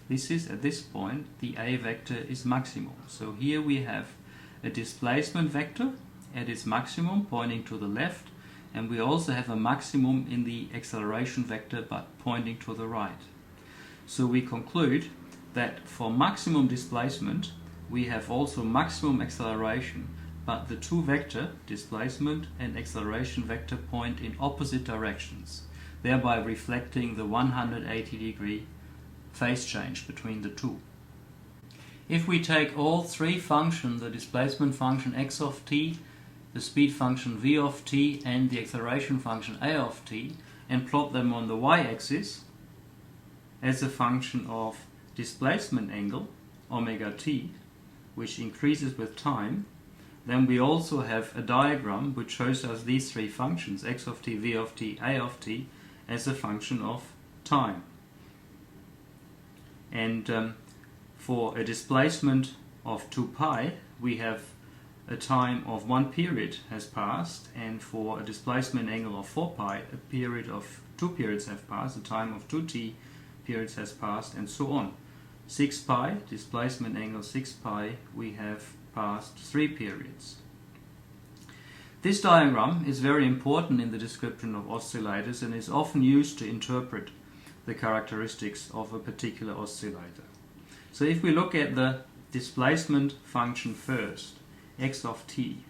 This is, at this point, the a vector is maximum. So here we have a displacement vector at its maximum pointing to the left, and we also have a maximum in the acceleration vector but pointing to the right. So we conclude that for maximum displacement we have also maximum acceleration, but the two vector, displacement and acceleration vector, point in opposite directions, thereby reflecting the 180-degree phase change between the two. If we take all three functions, the displacement function x of t, the speed function v of t, and the acceleration function a of t, and plot them on the y-axis as a function of displacement angle, omega t, which increases with time, then we also have a diagram which shows us these three functions, x of t, v of t, a of t, as a function of time. And for a displacement of 2 pi, we have a time of 1 period has passed, and for a displacement angle of 4 pi, a period of 2 periods have passed, a time of 2t periods has passed, and so on. 6 pi, displacement angle 6 pi, we have passed 3 periods. This diagram is very important in the description of oscillators and is often used to interpret the characteristics of a particular oscillator. So if we look at the displacement function first, x of t,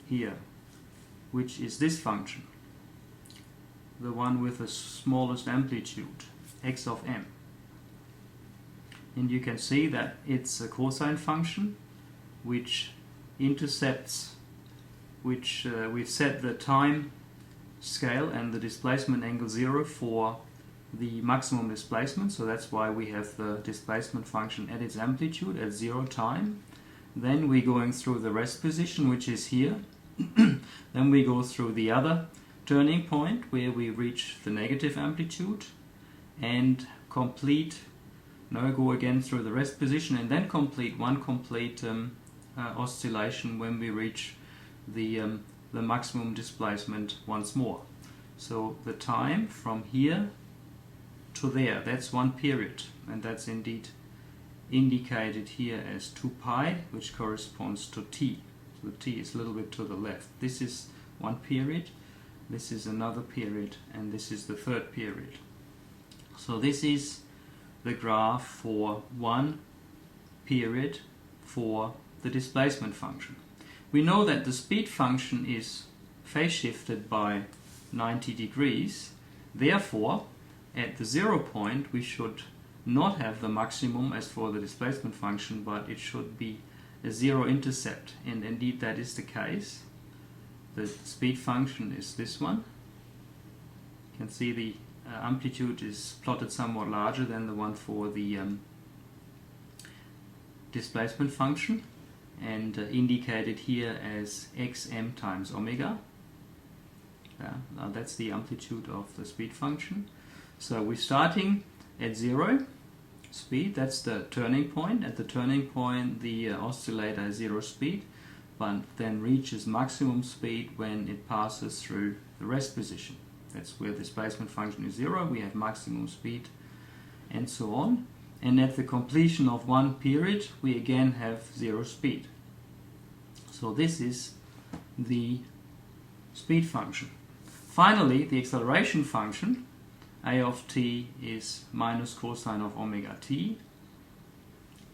here, which is this function, the one with the smallest amplitude, x of m. And you can see that it's a cosine function which intercepts, which we've set the time scale and the displacement angle 0 for the maximum displacement, so that's why we have the displacement function at its amplitude at 0 time. Then we're going through the rest position, which is here. Then we go through the other turning point where we reach the negative amplitude and complete, go again through the rest position and then complete one complete oscillation when we reach the maximum displacement once more. So the time from here to there, that's 1 period, and that's indeed indicated here as 2 pi, which corresponds to t. So the t is a little bit to the left. This is one period, this is another period, and this is the third period. So this is the graph for one period for the displacement function. We know that the speed function is phase shifted by 90 degrees. Therefore, at the 0 point, we should not have the maximum as for the displacement function, but it should be a zero intercept. And indeed, that is the case. The speed function is this one. You can see the amplitude is plotted somewhat larger than the one for the displacement function, and indicated here as xm times omega. Now that's the amplitude of the speed function. So we're starting at 0 speed, that's the turning point. At the turning point the oscillator has 0 speed, but then reaches maximum speed when it passes through the rest position. That's where the displacement function is 0, we have maximum speed, and so on. And at the completion of one period, we again have 0 speed. So this is the speed function. Finally, the acceleration function, a of t is minus cosine of omega t,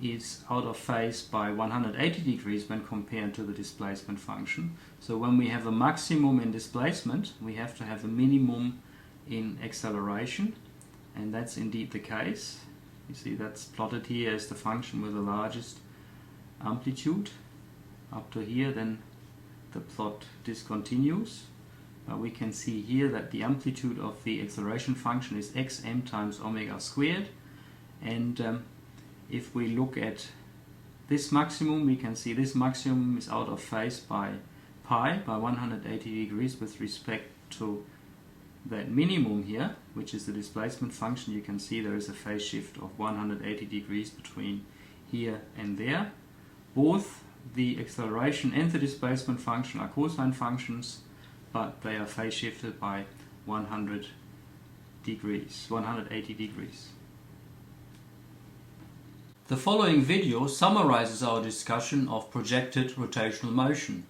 is out of phase by 180 degrees when compared to the displacement function. So when we have a maximum in displacement, we have to have a minimum in acceleration, and that's indeed the case. You see that's plotted here as the function with the largest amplitude. Up to here, then the plot discontinues. We can see here that the amplitude of the acceleration function is xm times omega squared, and if we look at this maximum, we can see this maximum is out of phase by pi, by 180 degrees with respect to that minimum here, which is the displacement function. You can see there is a phase shift of 180 degrees between here and there. Both the acceleration and the displacement function are cosine functions, but they are phase shifted by 180 degrees. The following video summarizes our discussion of projected rotational motion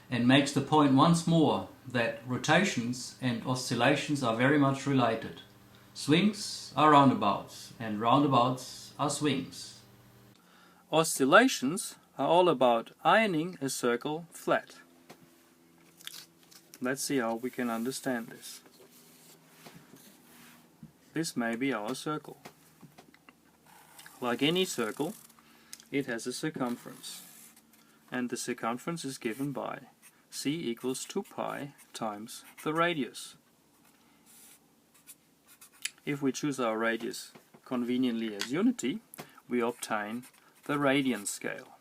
and makes the point once more that rotations and oscillations are very much related. Swings are roundabouts and roundabouts are swings. Oscillations are all about ironing a circle flat. Let's see how we can understand this. This may be our circle. Like any circle, it has a circumference, and the circumference is given by c equals 2 pi times the radius. If we choose our radius conveniently as unity, we obtain the radian scale.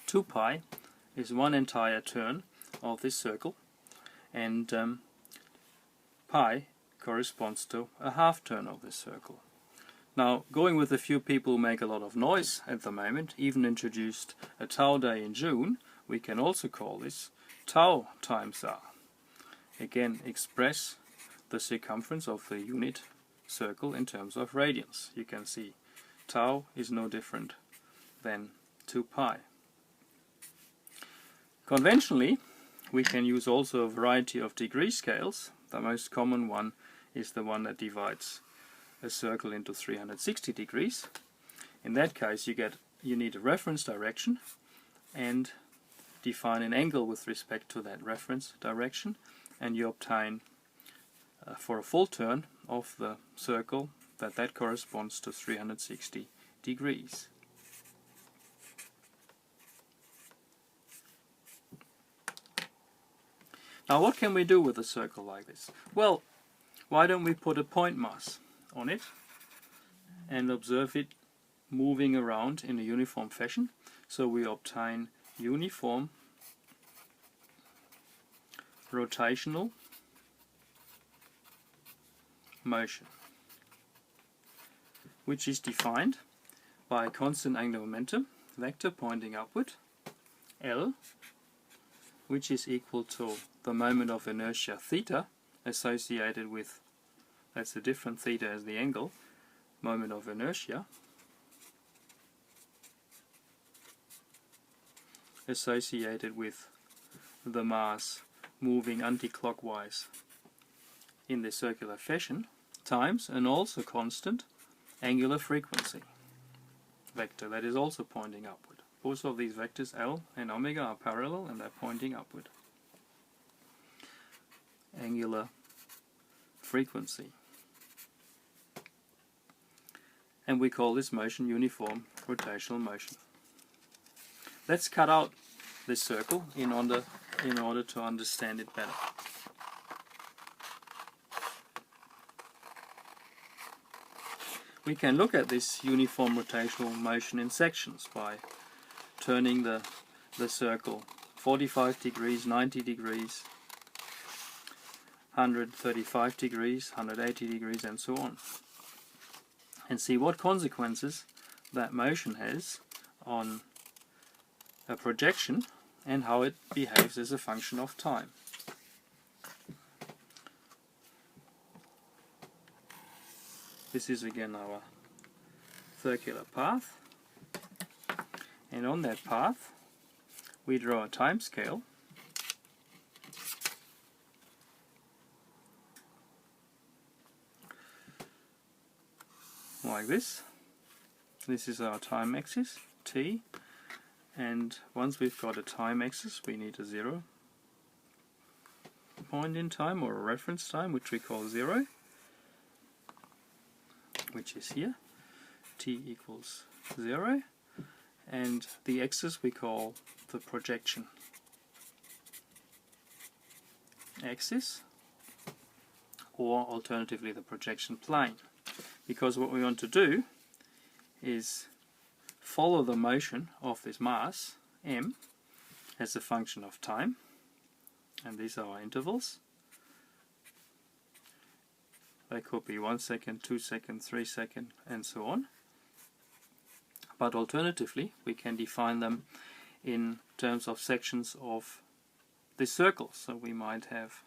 2 pi is one entire turn of this circle, and pi corresponds to a half turn of this circle. Now, going with a few people who make a lot of noise at the moment, even introduced a tau day in June, we can also call this tau times r. Again, express the circumference of the unit circle in terms of radians. You can see tau is no different than 2 pi. Conventionally, we can use also a variety of degree scales. The most common one is the one that divides a circle into 360 degrees. In that case, you need a reference direction and define an angle with respect to that reference direction, and you obtain for a full turn of the circle that corresponds to 360 degrees. Now, what can we do with a circle like this? Well, why don't we put a point mass on it and observe it moving around in a uniform fashion, so we obtain uniform rotational motion, which is defined by a constant angular momentum vector pointing upward, L, which is equal to the moment of inertia theta associated with, that's a different theta as the angle, moment of inertia, associated with the mass moving anti-clockwise in the circular fashion, times an also constant angular frequency vector that is also pointing upward. Both of these vectors L and omega are parallel and they're pointing upward. Angular frequency. And we call this motion uniform rotational motion. Let's cut out this circle in order to understand it better. We can look at this uniform rotational motion in sections by turning the circle 45 degrees, 90 degrees, 135 degrees, 180 degrees, and so on, and see what consequences that motion has on a projection and how it behaves as a function of time. This is again our circular path, and on that path we draw a time scale like this. This is our time axis, t, and once we've got a time axis we need a 0 point in time, or a reference time, which we call 0, which is here, t equals 0, and the axis we call the projection axis, or alternatively the projection plane, because what we want to do is follow the motion of this mass m as a function of time, and these are our intervals. They could be 1 second, 2 seconds, 3 seconds, and so on. But alternatively, we can define them in terms of sections of this circle. So we might have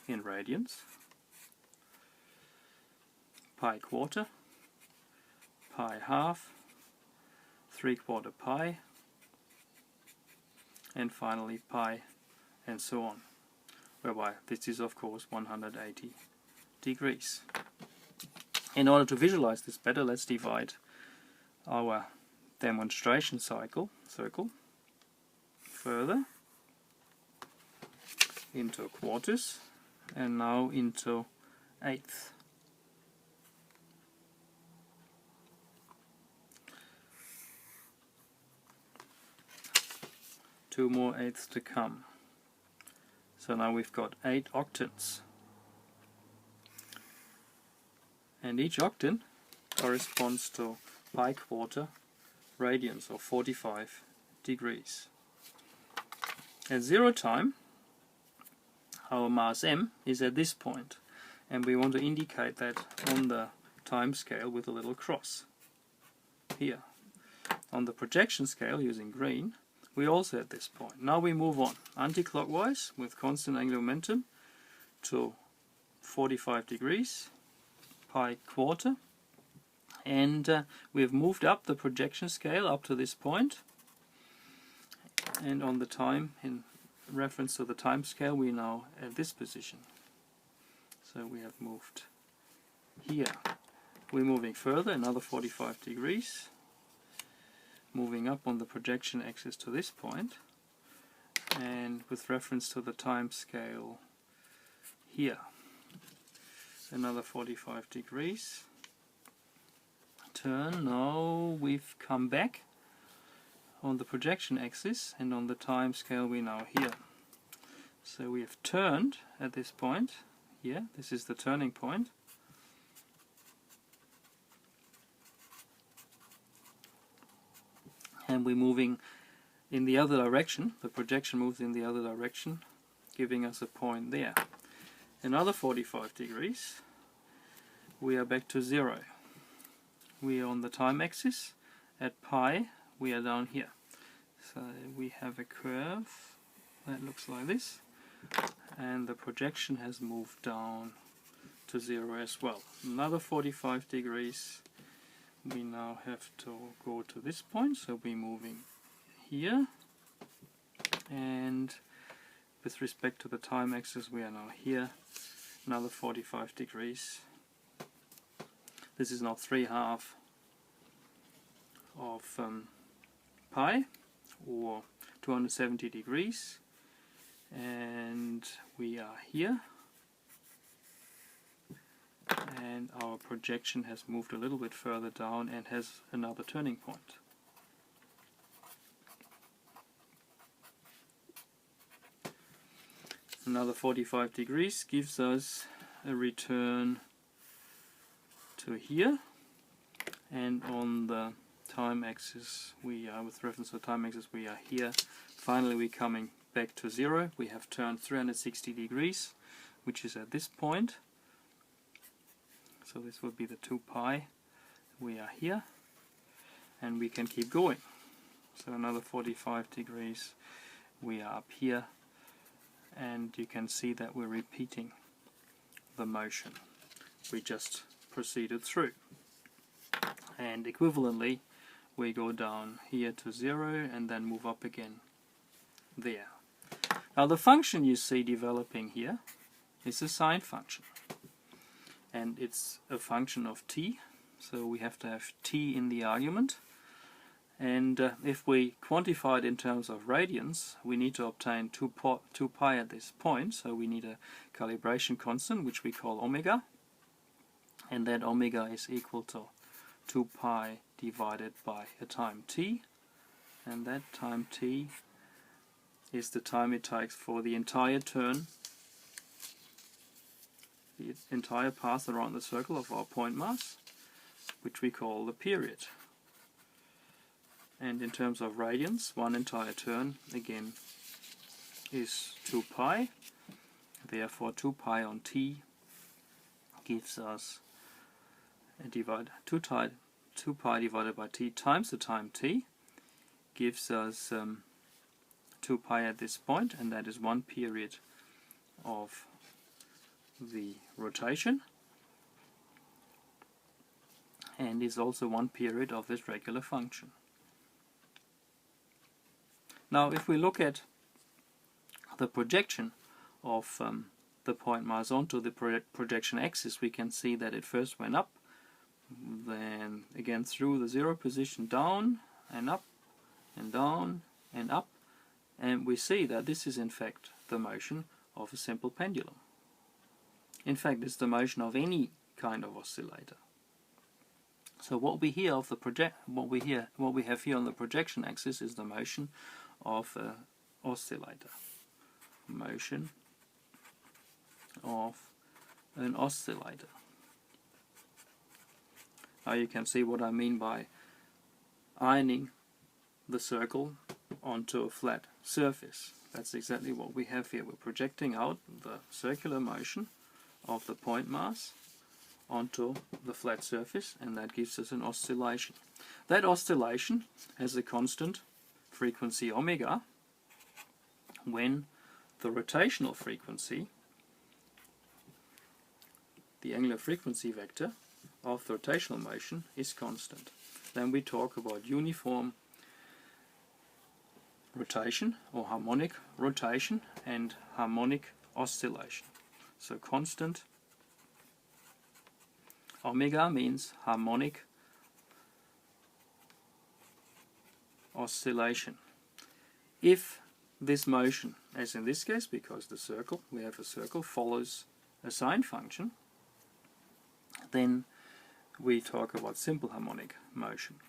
in radians, pi quarter, pi half, 3/4 pi, and finally pi, and so on, whereby this is of course 180 degrees. In order to visualize this better, let's divide our demonstration circle further into quarters and now into eighths. Two more eighths to come. So now we've got 8 octants. And each octant corresponds to pi quarter radians, or 45 degrees. At 0 time, our mass m is at this point, and we want to indicate that on the time scale with a little cross here. On the projection scale, using green, we're also at this point. Now we move on anti-clockwise with constant angular momentum to 45 degrees, pi quarter, and we have moved up the projection scale up to this point, and on the time, in reference to the time scale, we are now at this position. So we have moved here. We're moving further, another 45 degrees, moving up on the projection axis to this point, and with reference to the time scale here, another 45 degrees. Turn. Now we've come back on the projection axis, and on the time scale we're now here. So we have turned at this point here. This is the turning point. And we're moving in the other direction. The projection moves in the other direction, giving us a point there. Another 45 degrees. We are back to 0. We are on the time axis. At pi, we are down here. So we have a curve that looks like this, and the projection has moved down to 0 as well. Another 45 degrees. We now have to go to this point, so we're moving here, and with respect to the time axis we are now here, another 45 degrees. This is now 3/2 of pi, or 270 degrees, and we are here, and our projection has moved a little bit further down and has another turning point. Another 45 degrees gives us a return to here, and on the time axis we are, with reference to the time axis, we are here. Finally we're coming back to 0. We have turned 360 degrees, which is at this point. So this would be the 2 pi. We are here, and we can keep going. So another 45 degrees, we are up here, and you can see that we're repeating the motion we just proceeded through. And equivalently, we go down here to 0 and then move up again there. Now the function you see developing here is a sine function, and it's a function of t, so we have to have t in the argument, and if we quantify it in terms of radians, we need to obtain 2 pi at this point, so we need a calibration constant which we call omega, and that omega is equal to 2 pi divided by a time t, and that time t is the time it takes for the entire turn, the entire path around the circle of our point mass, which we call the period. And in terms of radians, one entire turn again is 2 pi, therefore 2 pi on t gives us a 2 pi divided by t times the time t gives us 2 pi at this point, and that is 1 period of the rotation, and is also 1 period of this regular function. Now if we look at the projection of the point mass onto the projection axis, we can see that it first went up, then again through the 0 position, down and up and down and up, and we see that this is in fact the motion of a simple pendulum. In fact, it's the motion of any kind of oscillator. So what we have here on the projection axis is the motion of an oscillator. Motion of an oscillator. Now you can see what I mean by ironing the circle onto a flat surface. That's exactly what we have here. We're projecting out the circular motion of the point mass onto the flat surface, and that gives us an oscillation. That oscillation has a constant frequency omega when the rotational frequency, the angular frequency vector of the rotational motion, is constant. Then we talk about uniform rotation or harmonic rotation and harmonic oscillation. So constant omega means harmonic oscillation. If this motion, as in this case, because we have a circle, follows a sine function, then we talk about simple harmonic motion.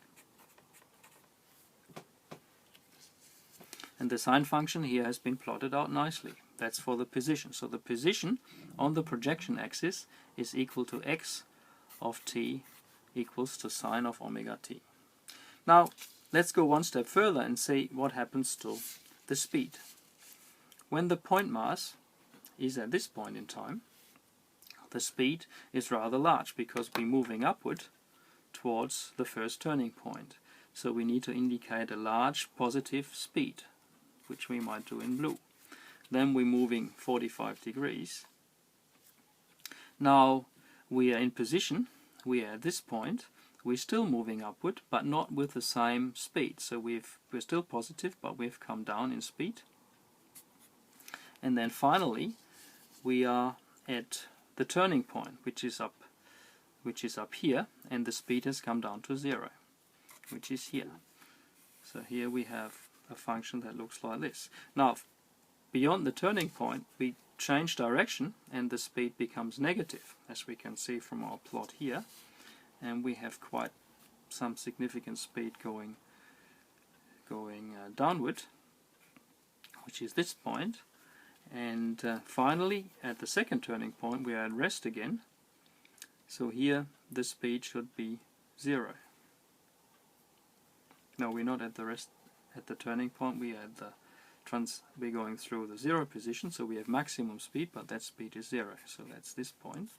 And the sine function here has been plotted out nicely. That's for the position. So the position on the projection axis is equal to x of t equals to sine of omega t. Now let's go one step further and see what happens to the speed. When the point mass is at this point in time, the speed is rather large because we're moving upward towards the first turning point. So we need to indicate a large positive speed, which we might do in blue. Then we're moving 45 degrees. Now we are in position, we are at this point we're still moving upward, but not with the same speed. So we're still positive, but we've come down in speed. And then finally, we are at the turning point, which is up here, and the speed has come down to 0, which is here. So here we have a function that looks like this. Now, beyond the turning point, we change direction, and the speed becomes negative, as we can see from our plot here. And we have quite some significant speed going downward, which is this point. And finally, at the second turning point, we are at rest again. So here the speed should be 0. No, we're not at the rest at the turning point. We are at the we're going through the 0 position, so we have maximum speed, but that speed is 0. So that's this point.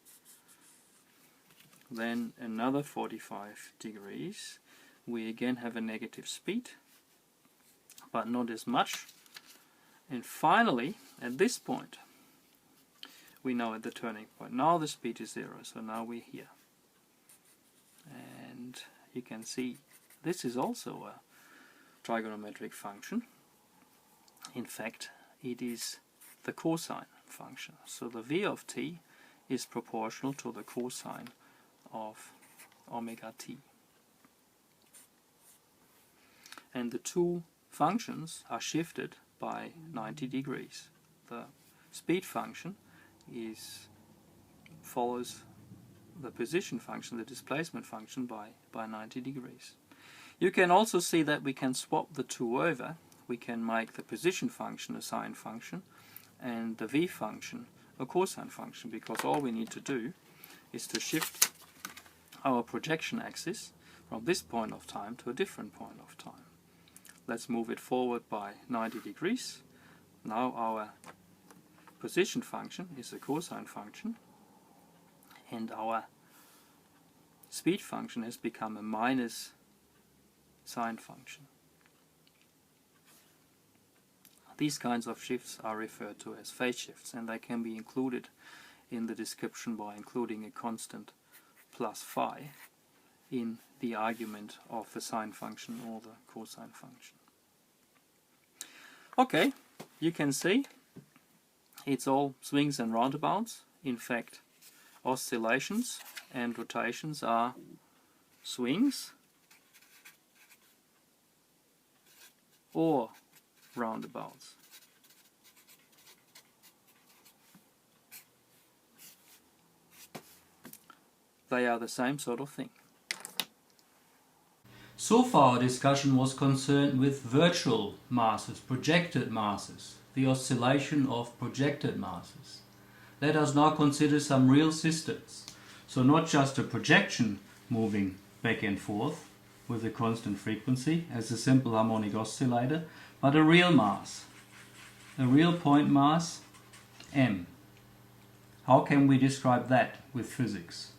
Then another 45 degrees. We again have a negative speed, but not as much. And finally, at this point, we know at the turning point, now the speed is 0, so now we're here. And you can see this is also a trigonometric function. In fact, it is the cosine function. So the v of t is proportional to the cosine of omega t. And the two functions are shifted by 90 degrees. The speed function follows the position function, the displacement function, by 90 degrees. You can also see that we can swap the two over. We can make the position function a sine function and the v function a cosine function, because all we need to do is to shift our projection axis from this point of time to a different point of time. Let's move it forward by 90 degrees. Now our position function is a cosine function, and our speed function has become a minus sine function. These kinds of shifts are referred to as phase shifts, and they can be included in the description by including a constant plus phi in the argument of the sine function or the cosine function. Okay, you can see it's all swings and roundabouts. In fact, oscillations and rotations are swings or roundabouts. They are the same sort of thing. So far our discussion was concerned with virtual masses, projected masses, the oscillation of projected masses. Let us now consider some real systems. So not just a projection moving back and forth with a constant frequency as a simple harmonic oscillator, but a real mass, a real point mass, m. How can we describe that with physics?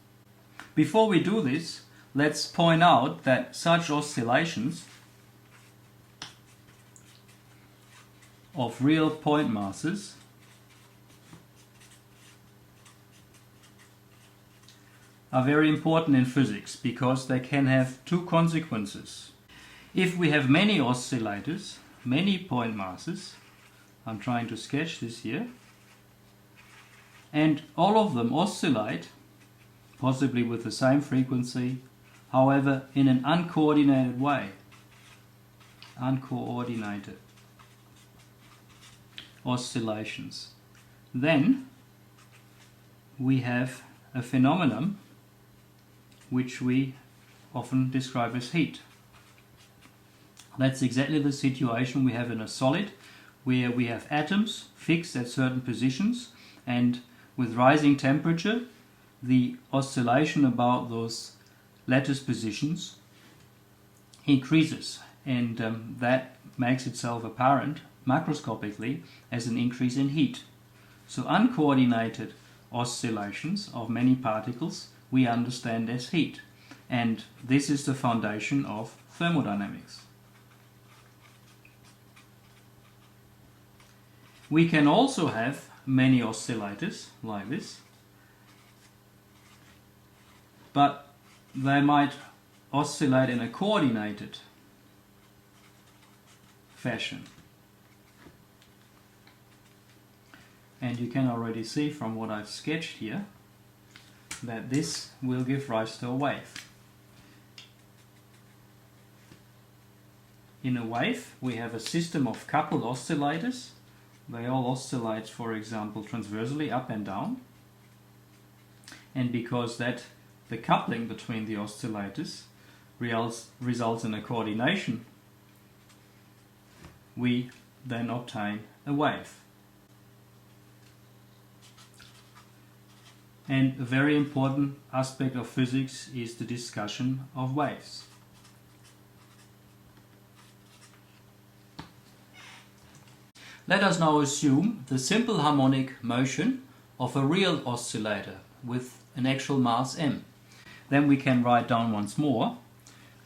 Before we do this, let's point out that such oscillations of real point masses are very important in physics because they can have two consequences. If we have many oscillators, many point masses, I'm trying to sketch this here, and all of them oscillate, possibly with the same frequency, however in an uncoordinated way. Uncoordinated oscillations. Then we have a phenomenon which we often describe as heat. That's exactly the situation we have in a solid, where we have atoms fixed at certain positions, and with rising temperature the oscillation about those lattice positions increases, and that makes itself apparent macroscopically as an increase in heat. So uncoordinated oscillations of many particles we understand as heat, and this is the foundation of thermodynamics. We can also have many oscillators like this, but they might oscillate in a coordinated fashion. And you can already see from what I've sketched here that this will give rise to a wave. In a wave, we have a system of coupled oscillators. They all oscillate, for example, transversely up and down. And because the coupling between the oscillators results in a coordination, we then obtain a wave. And a very important aspect of physics is the discussion of waves. Let us now assume the simple harmonic motion of a real oscillator with an actual mass m. Then we can write down once more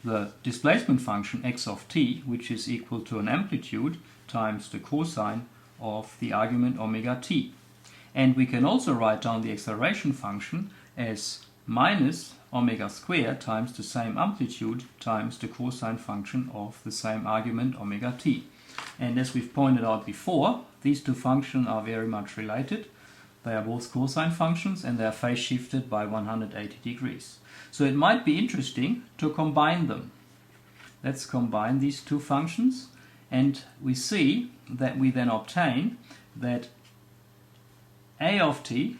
the displacement function x of t, which is equal to an amplitude times the cosine of the argument omega t. And we can also write down the acceleration function as minus omega squared times the same amplitude times the cosine function of the same argument omega t. And as we've pointed out before, these two functions are very much related. They are both cosine functions and they are phase shifted by 180 degrees. So it might be interesting to combine them. Let's combine these two functions, and we see that we then obtain that a of t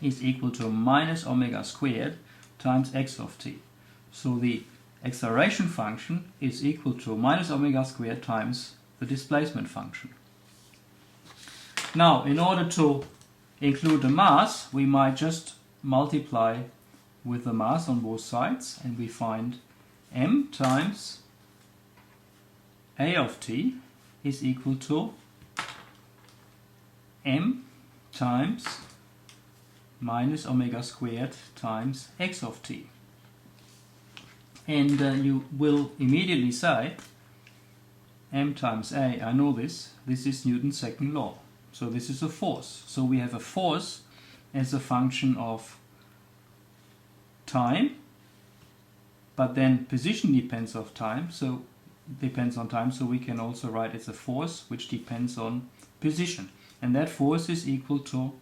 is equal to minus omega squared times x of t. So the acceleration function is equal to minus omega squared times the displacement function. Now, in order to include the mass, we might just multiply with the mass on both sides, and we find m times a of t is equal to m times minus omega squared times x of t. And you will immediately say m times a, I know this is Newton's second law. So this is a force. So we have a force as a function of time, but then position depends on time, so we can also write it's a force which depends on position. And that force is equal to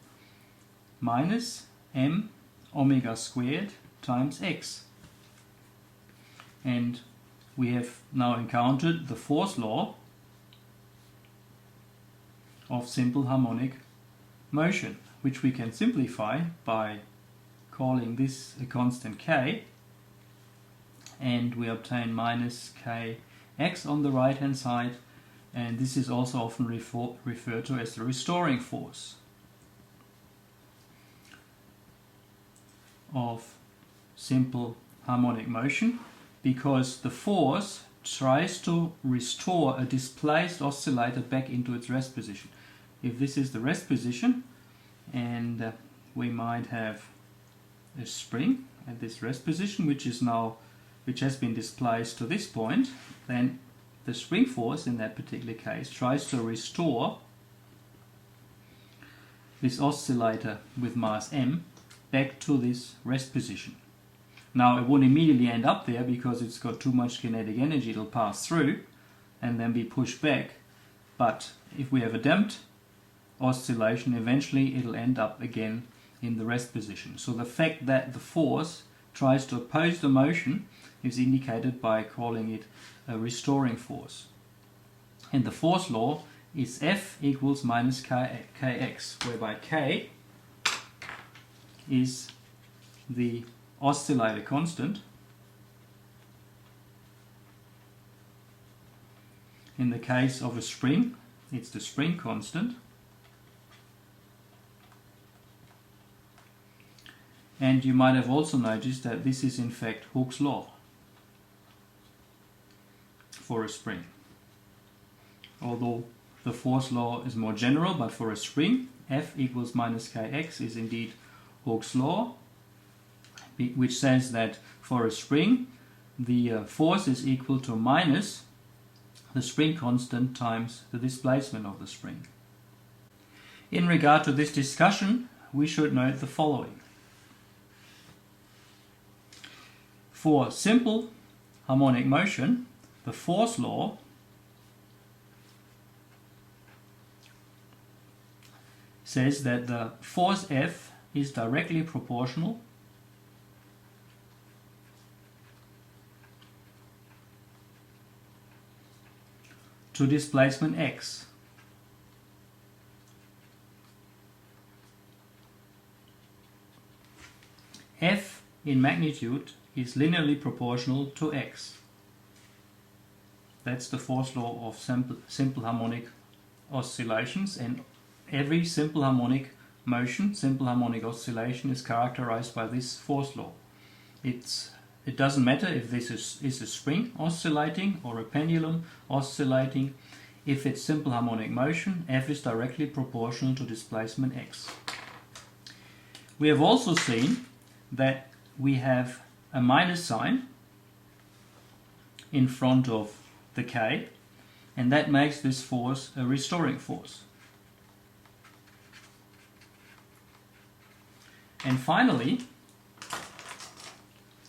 minus m omega squared times x. And we have now encountered the fourth law of simple harmonic motion, which we can simplify by calling this a constant k, and we obtain minus kx on the right hand side, and this is also often referred to as the restoring force of simple harmonic motion, because the force tries to restore a displaced oscillator back into its rest position. If this is the rest position, and we might have a spring at this rest position which has been displaced to this point, then the spring force in that particular case tries to restore this oscillator with mass m back to this rest position. Now it won't immediately end up there because it's got too much kinetic energy. It'll pass through and then be pushed back, but if we have a damped oscillation, eventually it'll end up again in the rest position. So the fact that the force tries to oppose the motion is indicated by calling it a restoring force. And the fourth law is F equals minus kx, whereby k is the oscillator constant. In the case of a spring, it's the spring constant. And you might have also noticed that this is in fact Hooke's law for a spring. Although the fourth law is more general, but for a spring, F equals minus kx is indeed Hooke's law, which says that for a spring, the force is equal to minus the spring constant times the displacement of the spring. In regard to this discussion, we should note the following. For simple harmonic motion, the force law says that the force F is directly proportional to displacement x. F in magnitude is linearly proportional to x. That's the force law of simple harmonic oscillations, and every simple harmonic motion, simple harmonic oscillation, is characterized by this force law. It doesn't matter if this is a spring oscillating or a pendulum oscillating. If it's simple harmonic motion, F is directly proportional to displacement x. We have also seen that we have a minus sign in front of the K, and that makes this force a restoring force. And finally,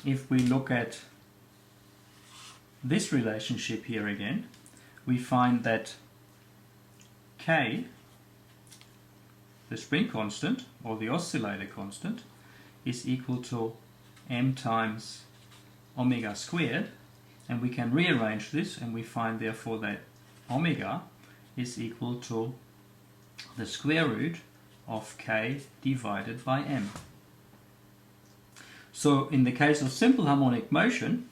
if we look at this relationship here again, we find that K, the spring constant or the oscillator constant, is equal to m times omega squared, and we can rearrange this and we find therefore that omega is equal to the square root of K divided by m. So in the case of simple harmonic motion,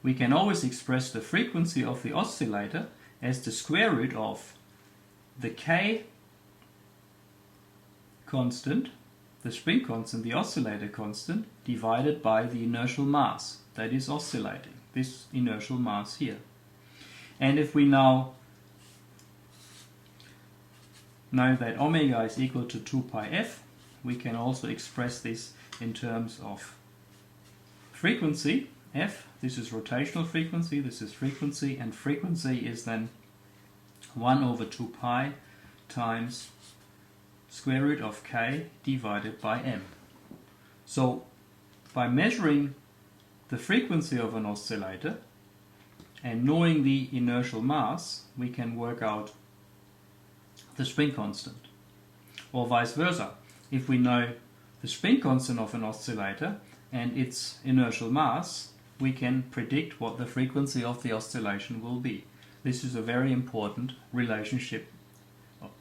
we can always express the frequency of the oscillator as the square root of the K constant, the spring constant, the oscillator constant, divided by the inertial mass that is oscillating, this inertial mass here. And if we now know that omega is equal to 2 pi f, we can also express this in terms of frequency, f, this is rotational frequency, this is frequency, and frequency is then 1 over 2 pi times square root of K divided by m. So by measuring the frequency of an oscillator and knowing the inertial mass, we can work out the spring constant. Or vice versa, if we know the spring constant of an oscillator and its inertial mass, we can predict what the frequency of the oscillation will be. This is a very important relationship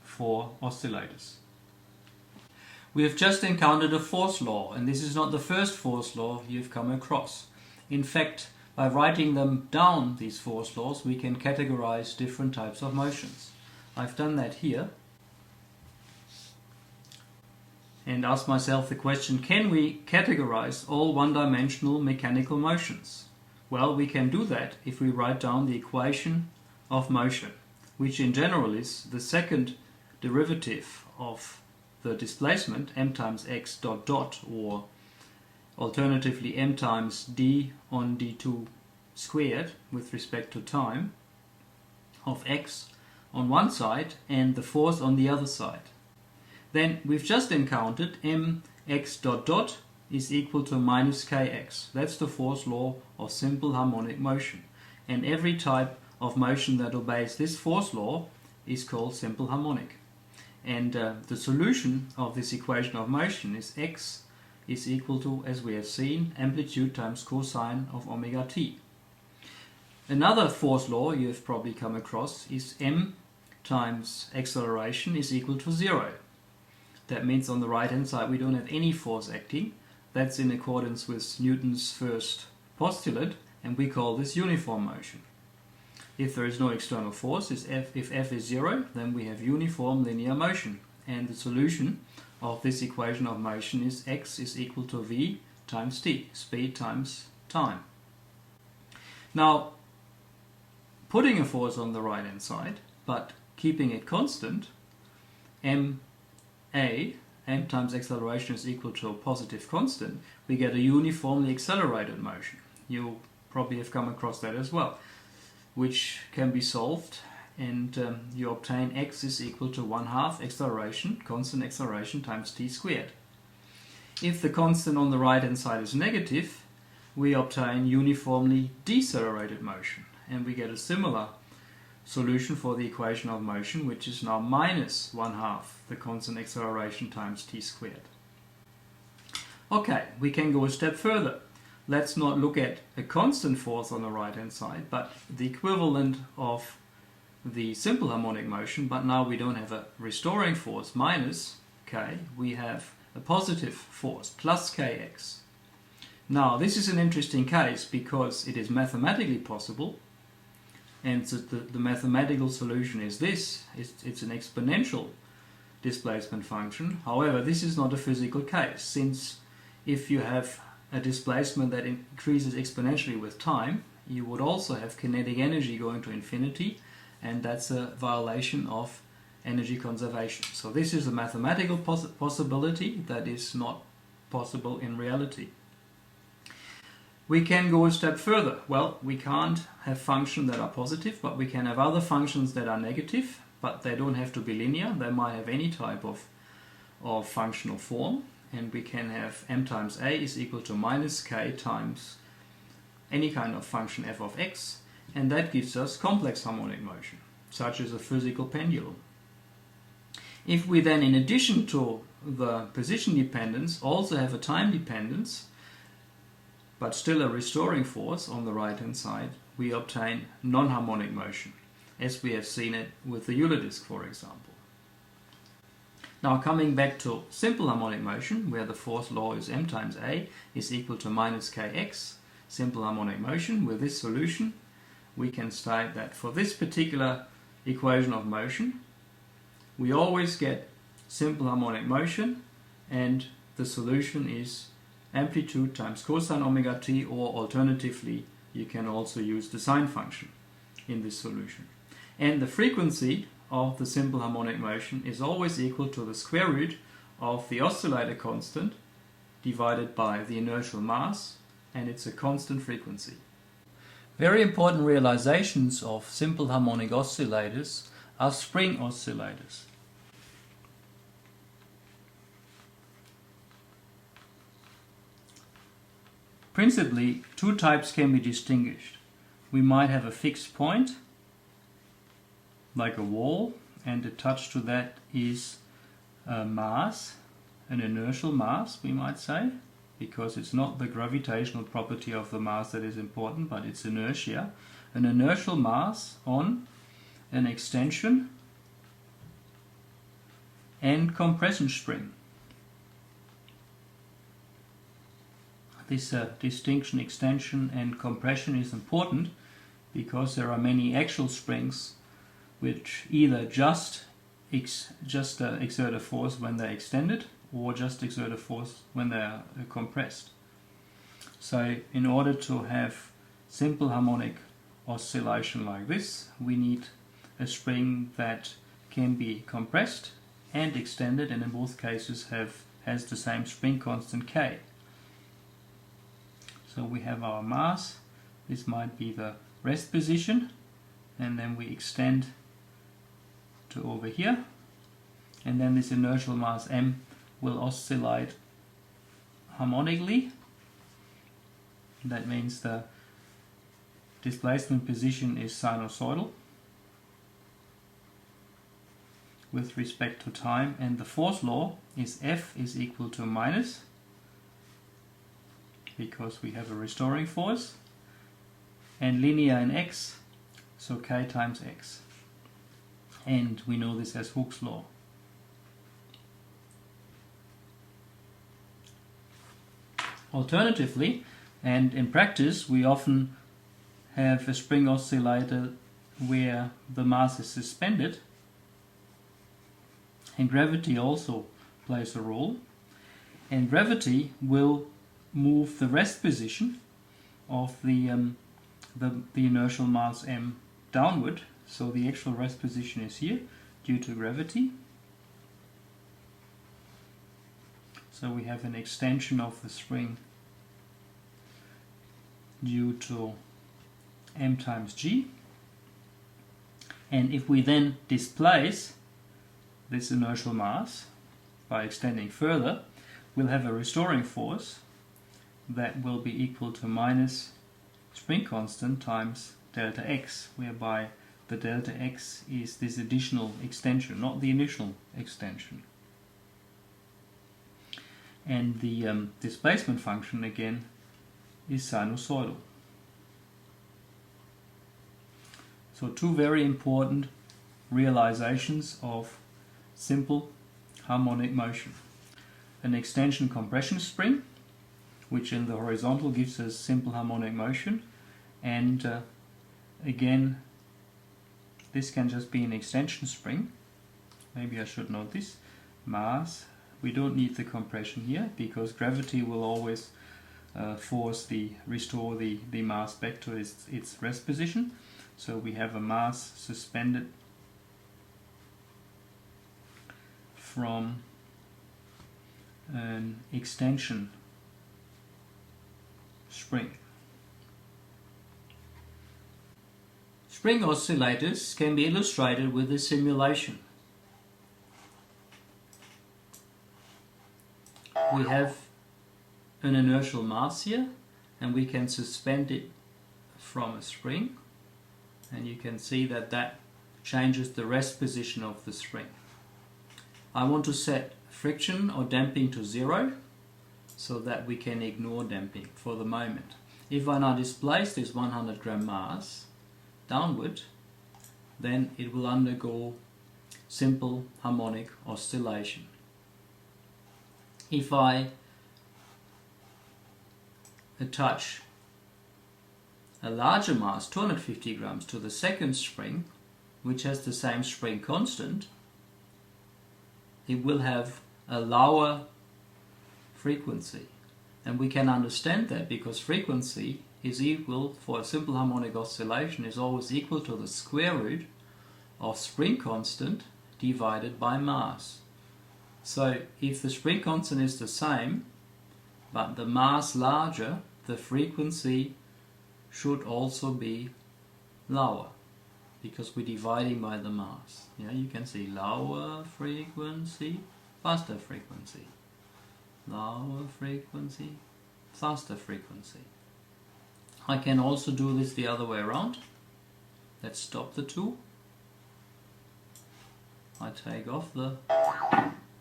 for oscillators. We have just encountered a force law, and this is not the first force law you've come across. In fact, by writing them down, these force laws, we can categorize different types of motions. I've done that here and asked myself the question, can we categorize all one-dimensional mechanical motions? Well, we can do that if we write down the equation of motion, which in general is the second derivative of the displacement, m times x dot dot, or alternatively m times d on d2 squared with respect to time, of x on one side and the force on the other side. Then we've just encountered mx dot dot is equal to minus kx. That's the force law of simple harmonic motion. And every type of motion that obeys this force law is called simple harmonic. And the solution of this equation of motion is x is equal to, as we have seen, amplitude times cosine of omega t. Another force law you have probably come across is m times acceleration is equal to 0. That means on the right hand side we don't have any force acting. That's in accordance with Newton's first postulate, and we call this uniform motion. If there is no external force, if f is 0, then we have uniform linear motion. And the solution of this equation of motion is x is equal to v times t, speed times time. Now, putting a force on the right hand side, but keeping it constant, m times acceleration is equal to a positive constant, we get a uniformly accelerated motion. You probably have come across that as well, which can be solved, and you obtain x is equal to 1/2 acceleration, constant acceleration, times t squared. If the constant on the right hand side is negative, we obtain uniformly decelerated motion, and we get a similar solution for the equation of motion, which is now minus 1/2 the constant acceleration times t squared. Okay, we can go a step further. Let's not look at a constant force on the right hand side, but the equivalent of the simple harmonic motion, but now we don't have a restoring force minus k, we have a positive force plus kx. Now this is an interesting case because it is mathematically possible, and so the mathematical solution is this. It's an exponential displacement function. However, this is not a physical case, since if you have a displacement that increases exponentially with time, you would also have kinetic energy going to infinity, and that's a violation of energy conservation. So this is a mathematical possibility that is not possible in reality. We can go a step further. Well, we can't have functions that are positive, but we can have other functions that are negative, but they don't have to be linear. They might have any type of functional form, and we can have m times a is equal to minus k times any kind of function f of x, and that gives us complex harmonic motion, such as a physical pendulum. If we then, in addition to the position dependence, also have a time dependence, but still a restoring force on the right hand side, we obtain non-harmonic motion, as we have seen it with the Euler disk, for example. Now coming back to simple harmonic motion, where the fourth law is m times a is equal to minus kx, simple harmonic motion, with this solution we can state that for this particular equation of motion we always get simple harmonic motion, and the solution is amplitude times cosine omega t, or alternatively you can also use the sine function in this solution. And the frequency of the simple harmonic motion is always equal to the square root of the oscillator constant divided by the inertial mass, and it's a constant frequency. Very important realizations of simple harmonic oscillators are spring oscillators. Principally, two types can be distinguished. We might have a fixed point, like a wall, and attached to that is a mass, an inertial mass, we might say, because it's not the gravitational property of the mass that is important, but it's inertia. An inertial mass on an extension and compression spring. This distinction, extension and compression, is important because there are many axial springs which either just exert a force when they're extended, or just exert a force when they're compressed. So in order to have simple harmonic oscillation like this, we need a spring that can be compressed and extended, and in both cases has the same spring constant K. So we have our mass, this might be the rest position, and then we extend to over here, and then this inertial mass m will oscillate harmonically. That means the displacement position is sinusoidal with respect to time, and the fourth law is F is equal to minus, because we have a restoring force, and linear in x, so k times x. And we know this as Hooke's law. Alternatively, and in practice, we often have a spring oscillator where the mass is suspended, and gravity also plays a role, and gravity will move the rest position of the inertial mass m downward, so the actual rest position is here due to gravity. So we have an extension of the spring due to m times g, and if we then displace this inertial mass by extending further, we'll have a restoring force that will be equal to minus spring constant times delta x, whereby the delta x is this additional extension, not the initial extension. And the displacement function again is sinusoidal. So two very important realizations of simple harmonic motion. An extension compression spring, which in the horizontal gives us simple harmonic motion, and again this can just be an extension spring. Maybe I should note this. Mass, we don't need the compression here because gravity will always restore the mass back to its rest position. So we have a mass suspended from an extension spring. Spring oscillators can be illustrated with a simulation. We have an inertial mass here, and we can suspend it from a spring, and you can see that changes the rest position of the spring. I want to set friction or damping to 0 so that we can ignore damping for the moment. If I now displace this 100 gram mass downward, then it will undergo simple harmonic oscillation. If I attach a larger mass, 250 grams, to the second spring, which has the same spring constant, it will have a lower frequency. And we can understand that because frequency is equal, for a simple harmonic oscillation, is always equal to the square root of spring constant divided by mass. So if the spring constant is the same, but the mass larger, the frequency should also be lower, because we're dividing by the mass. Yeah, you can see lower frequency, faster frequency. Lower frequency, faster frequency. I can also do this the other way around. Let's stop the two. I take off the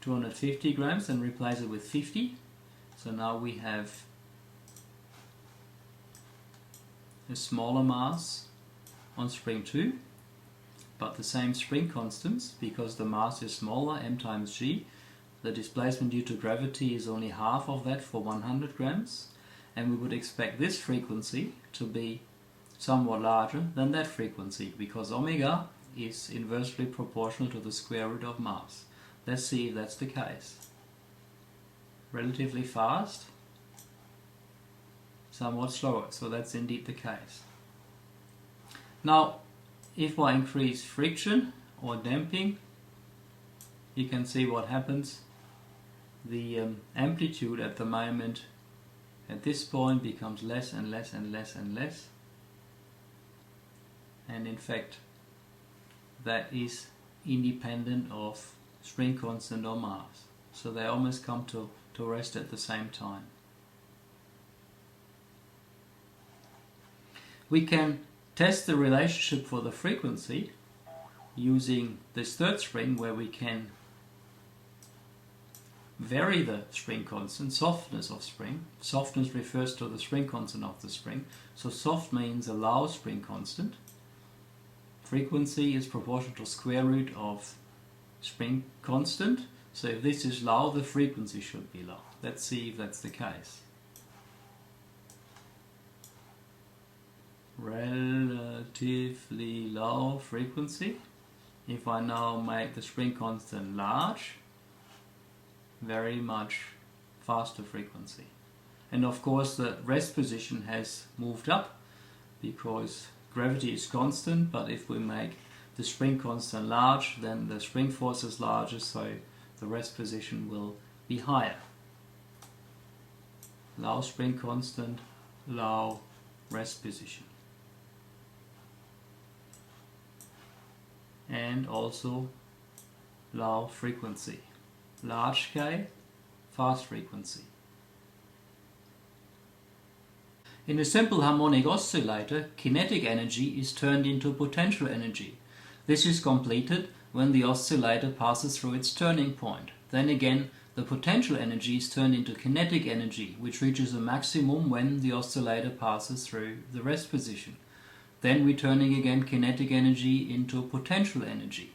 250 grams and replace it with 50. So now we have a smaller mass on spring 2, but the same spring constants, because the mass is smaller, m times g. The displacement due to gravity is only half of that for 100 grams, and we would expect this frequency to be somewhat larger than that frequency, because omega is inversely proportional to the square root of mass. Let's see if that's the case. Relatively fast, somewhat slower, so that's indeed the case. Now, if I increase friction or damping, you can see what happens. The amplitude at the moment at this point becomes less and less and less and less, and in fact that is independent of spring constant or mass, so they almost come to rest at the same time. We can test the relationship for the frequency using this third spring, where we can vary the spring constant, softness of spring. Softness refers to the spring constant of the spring. So soft means a low spring constant. Frequency is proportional to square root of spring constant. So if this is low, the frequency should be low. Let's see if that's the case. Relatively low frequency. If I now make the spring constant large, very much faster frequency. And of course the rest position has moved up because gravity is constant, but if we make the spring constant large, then the spring force is larger, so the rest position will be higher. Low spring constant, low rest position. And also low frequency. Large K, fast frequency. In a simple harmonic oscillator, kinetic energy is turned into potential energy. This is completed when the oscillator passes through its turning point. Then again, the potential energy is turned into kinetic energy, which reaches a maximum when the oscillator passes through the rest position. Then we're turning again kinetic energy into potential energy,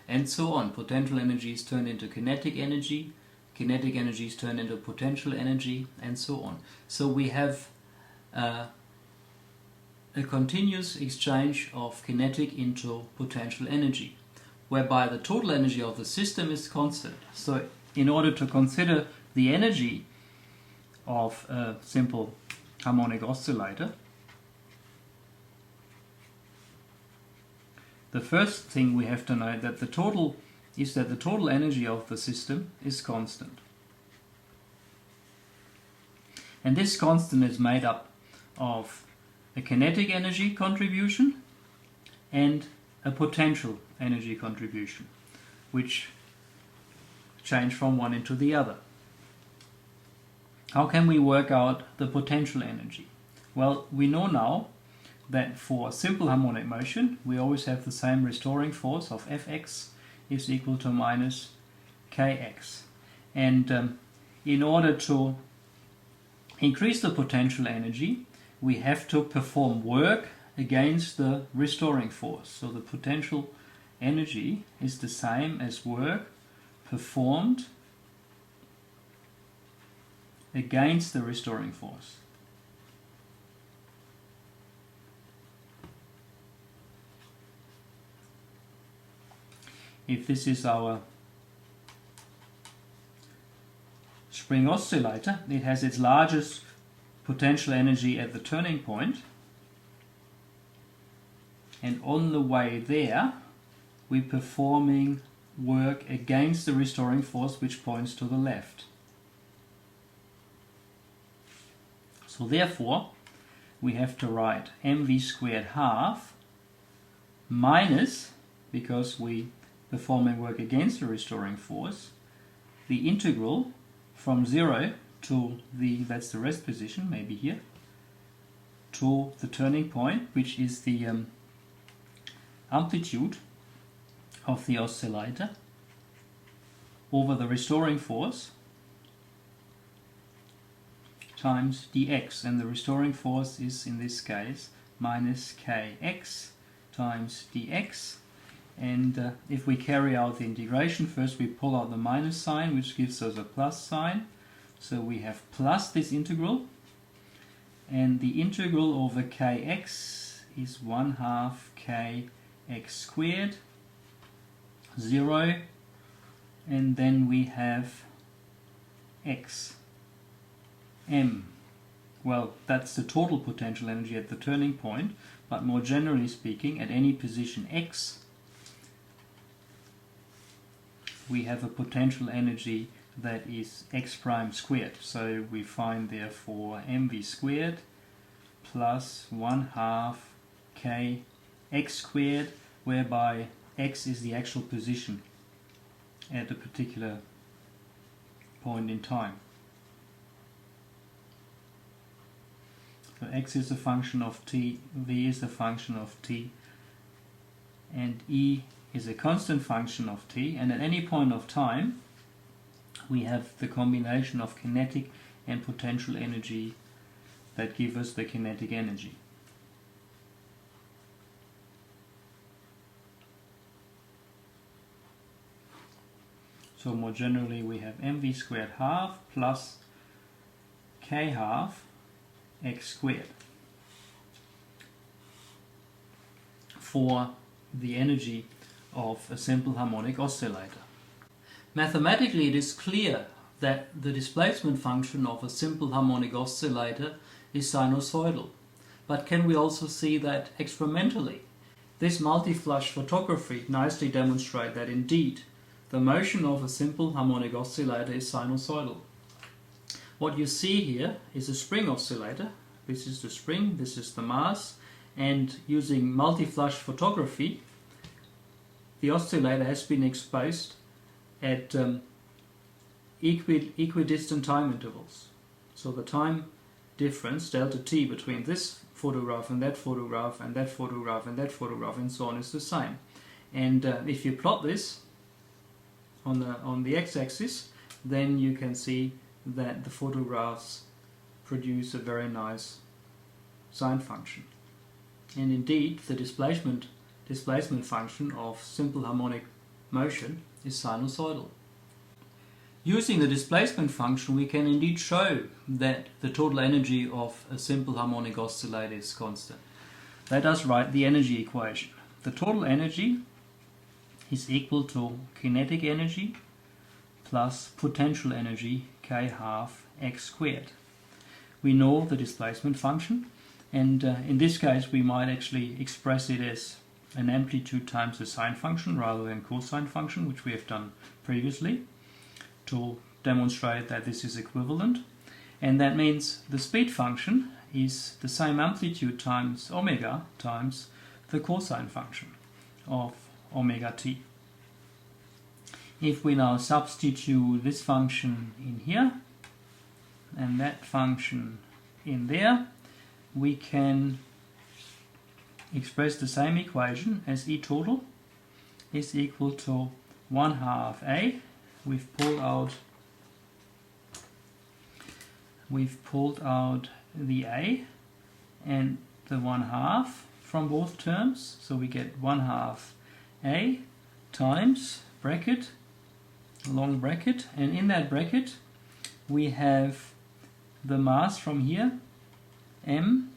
and so on. Potential energy is turned into kinetic energy is turned into potential energy, and so on. So we have a continuous exchange of kinetic into potential energy, whereby the total energy of the system is constant. So in order to consider the energy of a simple harmonic oscillator, the first thing we have to know that the total energy of the system is constant. And this constant is made up of a kinetic energy contribution and a potential energy contribution, which change from one into the other. How can we work out the potential energy? Well, we know now that for simple harmonic motion we always have the same restoring force of Fx is equal to minus Kx. And in order to increase the potential energy, we have to perform work against the restoring force. So the potential energy is the same as work performed against the restoring force. If this is our spring oscillator, it has its largest potential energy at the turning point, and on the way there we're performing work against the restoring force, which points to the left. So therefore we have to write mv squared half minus, because we performing work against the restoring force, the integral from 0 to that's the rest position, maybe here, to the turning point, which is the amplitude of the oscillator, over the restoring force times dx, and the restoring force is in this case minus kx times dx. And if we carry out the integration, first we pull out the minus sign, which gives us a plus sign. So we have plus this integral, and the integral over kx is 1/2 kx squared, 0, and then we have x m. Well, that's the total potential energy at the turning point, but more generally speaking, at any position x, we have a potential energy that is x prime squared. So we find therefore mv squared plus 1/2 kx squared, whereby x is the actual position at a particular point in time. So x is a function of t, v is a function of t, and e is a constant function of t, and at any point of time we have the combination of kinetic and potential energy that give us the kinetic energy. So more generally we have mv squared half plus k half x squared for the energy of a simple harmonic oscillator. Mathematically, it is clear that the displacement function of a simple harmonic oscillator is sinusoidal. But can we also see that experimentally? This multi-flush photography nicely demonstrates that indeed the motion of a simple harmonic oscillator is sinusoidal. What you see here is a spring oscillator. This is the spring, this is the mass, and using multi-flush photography, the oscillator has been exposed at equidistant time intervals. So the time difference, delta t, between this photograph and that photograph and that photograph and that photograph and so on is the same. And if you plot this on the x-axis, then you can see that the photographs produce a very nice sine function. And indeed, the displacement function of simple harmonic motion is sinusoidal. Using the displacement function, we can indeed show that the total energy of a simple harmonic oscillator is constant. Let us write the energy equation. The total energy is equal to kinetic energy plus potential energy k half x squared. We know the displacement function, and in this case we might actually express it as an amplitude times a sine function rather than cosine function, which we have done previously, to demonstrate that this is equivalent. And that means the speed function is the same amplitude times omega times the cosine function of omega t. If we now substitute this function in here and that function in there, we can express the same equation as E total is equal to 1/2 A. We've pulled out the A and the 1/2 from both terms, so we get 1/2 A times bracket, long bracket, and in that bracket we have the mass from here, m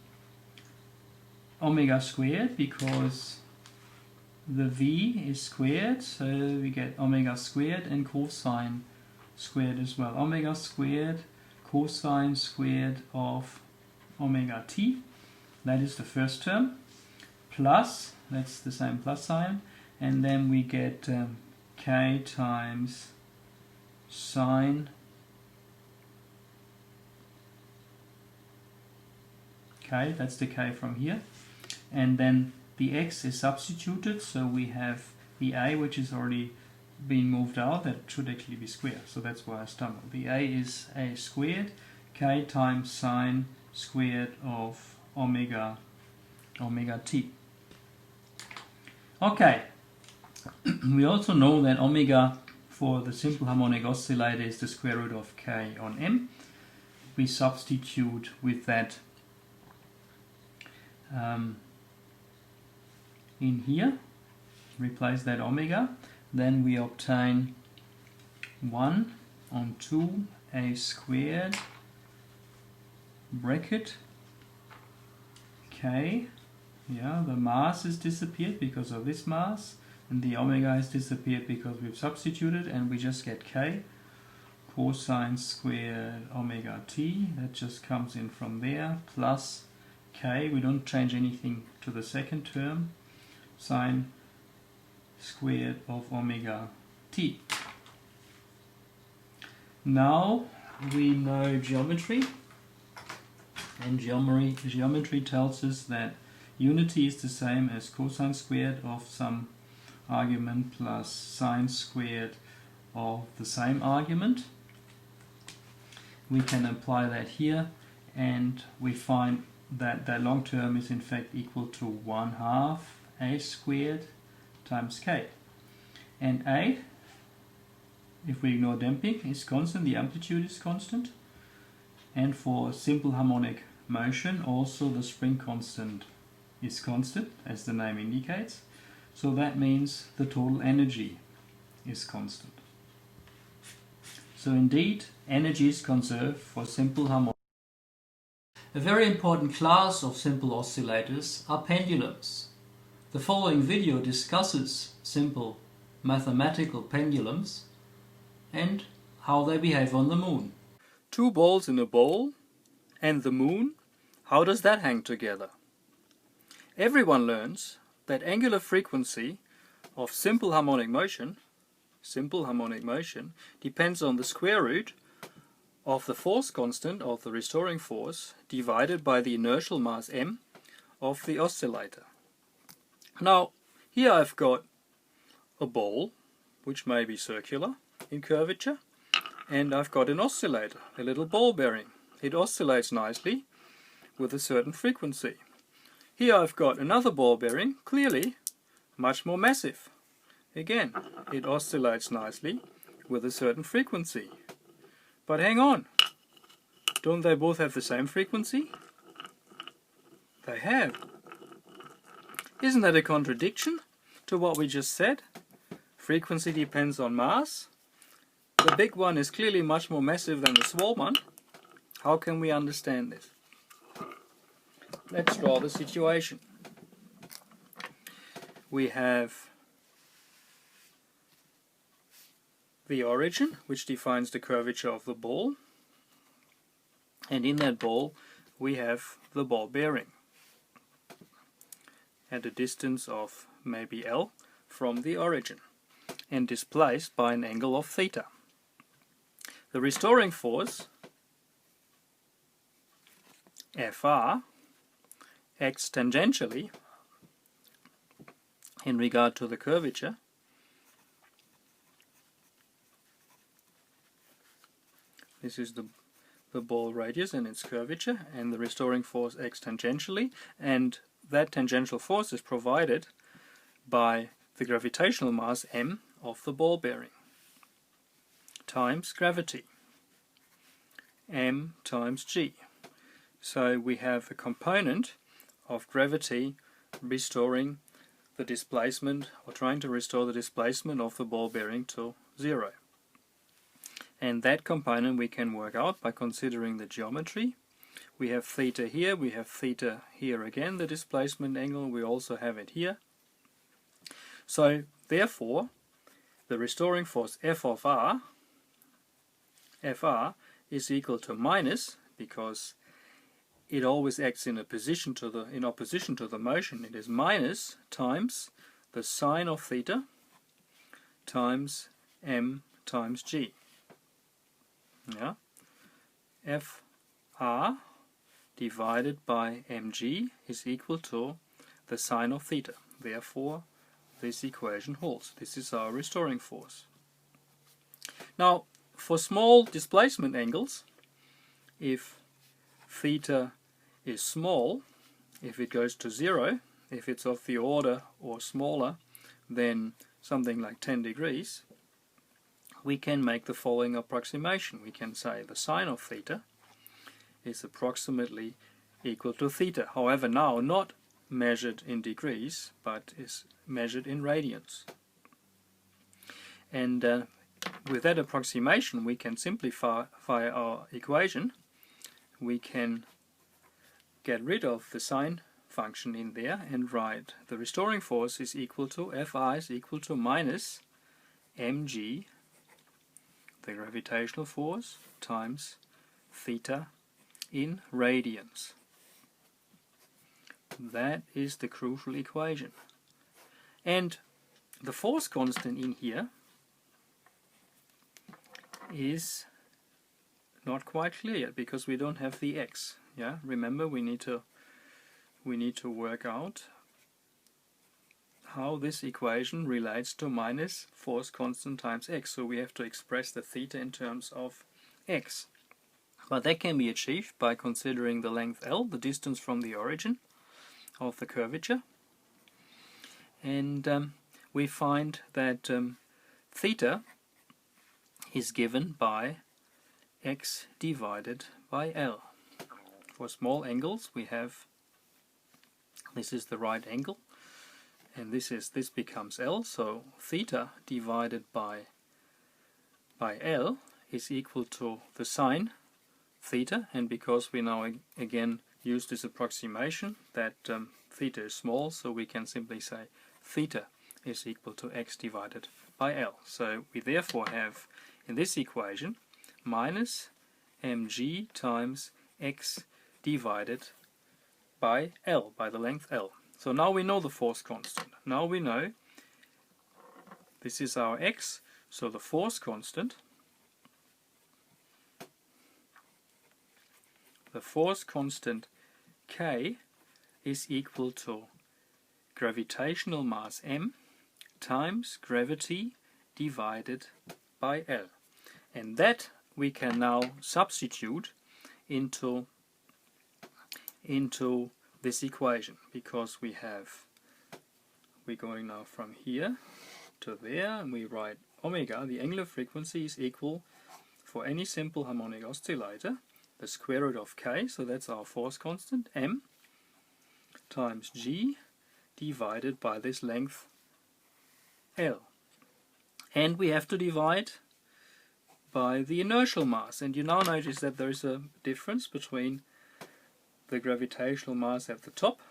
omega squared, because the v is squared, so we get omega squared, and cosine squared as well. Omega squared cosine squared of omega t, that is the first term, plus, that's the same plus sign, and then we get k times sine k, that's the k from here, and then the x is substituted, so we have the a, which is already been moved out, that should actually be square, so that's why I stumbled. The a is a squared, k times sine squared of omega t. Okay, we also know that omega for the simple harmonic oscillator is the square root of k on m. We substitute with that in here, replace that omega, then we obtain 1 on 2 a squared bracket k, yeah, the mass is disappeared because of this mass, and the omega has disappeared because we've substituted, and we just get k cosine squared omega t, that just comes in from there, plus k, we don't change anything to the second term, sine squared of omega t. Now we know geometry, and geometry tells us that unity is the same as cosine squared of some argument plus sine squared of the same argument. We can apply that here, and we find that that long term is in fact equal to 1/2 a squared times k. And a, if we ignore damping, is constant, the amplitude is constant. And for simple harmonic motion, also the spring constant is constant, as the name indicates. So that means the total energy is constant. So indeed, energy is conserved for simple harmonic. A very important class of simple oscillators are pendulums. The following video discusses simple mathematical pendulums and how they behave on the moon. Two balls in a bowl and the moon, how does that hang together? Everyone learns that angular frequency of simple harmonic motion depends on the square root of the force constant of the restoring force divided by the inertial mass m of the oscillator. Now, here I've got a ball, which may be circular in curvature, and I've got an oscillator, a little ball bearing. It oscillates nicely, with a certain frequency. Here I've got another ball bearing, clearly much more massive. Again, it oscillates nicely with a certain frequency. But hang on, don't they both have the same frequency? They have. Isn't that a contradiction to what we just said? Frequency depends on mass. The big one is clearly much more massive than the small one. How can we understand this? Let's draw the situation. We have the origin, which defines the curvature of the ball, and in that ball we have the ball bearing at a distance of maybe L from the origin and displaced by an angle of theta. The restoring force Fr acts tangentially in regard to the curvature. This is the ball radius and its curvature, and the restoring force acts tangentially, and that tangential force is provided by the gravitational mass m of the ball bearing times gravity, m times g. So we have a component of gravity restoring the displacement, or trying to restore the displacement of the ball bearing to 0. And that component we can work out by considering the geometry. We have theta here, we have theta here again, the displacement angle, we also have it here. So therefore the restoring force F of R, Fr, is equal to minus, because it always acts in opposition to the motion. It is minus times the sine of theta times m times g. Yeah, Fr divided by mg is equal to the sine of theta. Therefore, this equation holds. This is our restoring force. Now, for small displacement angles, if theta is small, if it goes to 0, if it's of the order or smaller than something like 10 degrees, we can make the following approximation. We can say the sine of theta is approximately equal to theta. However, now not measured in degrees, but is measured in radians. And with that approximation we can simplify our equation. We can get rid of the sine function in there and write the restoring force is equal to Fi is equal to minus mg, the gravitational force, times theta in radians. That is the crucial equation. And the force constant in here is not quite clear yet, because we don't have the x. Yeah, remember, we need to work out how this equation relates to minus force constant times x. So we have to express the theta in terms of x. But that can be achieved by considering the length L, the distance from the origin of the curvature. And we find that theta is given by x divided by L. For small angles we have, this is the right angle, and this becomes L, so theta divided by L is equal to the sine theta, and because we now again use this approximation that theta is small, so we can simply say theta is equal to x divided by L. So we therefore have in this equation minus mg times x divided by L, by the length L. So now we know the force constant. Now we know this is our x, so the force constant, K, is equal to gravitational mass m times gravity divided by L. And that we can now substitute into into this equation, because we're going now from here to there, and we write omega, the angular frequency, is equal, for any simple harmonic oscillator, the square root of k, so that's our force constant, m, times g, divided by this length L. And we have to divide by the inertial mass, and you now notice that there is a difference between the gravitational mass at the top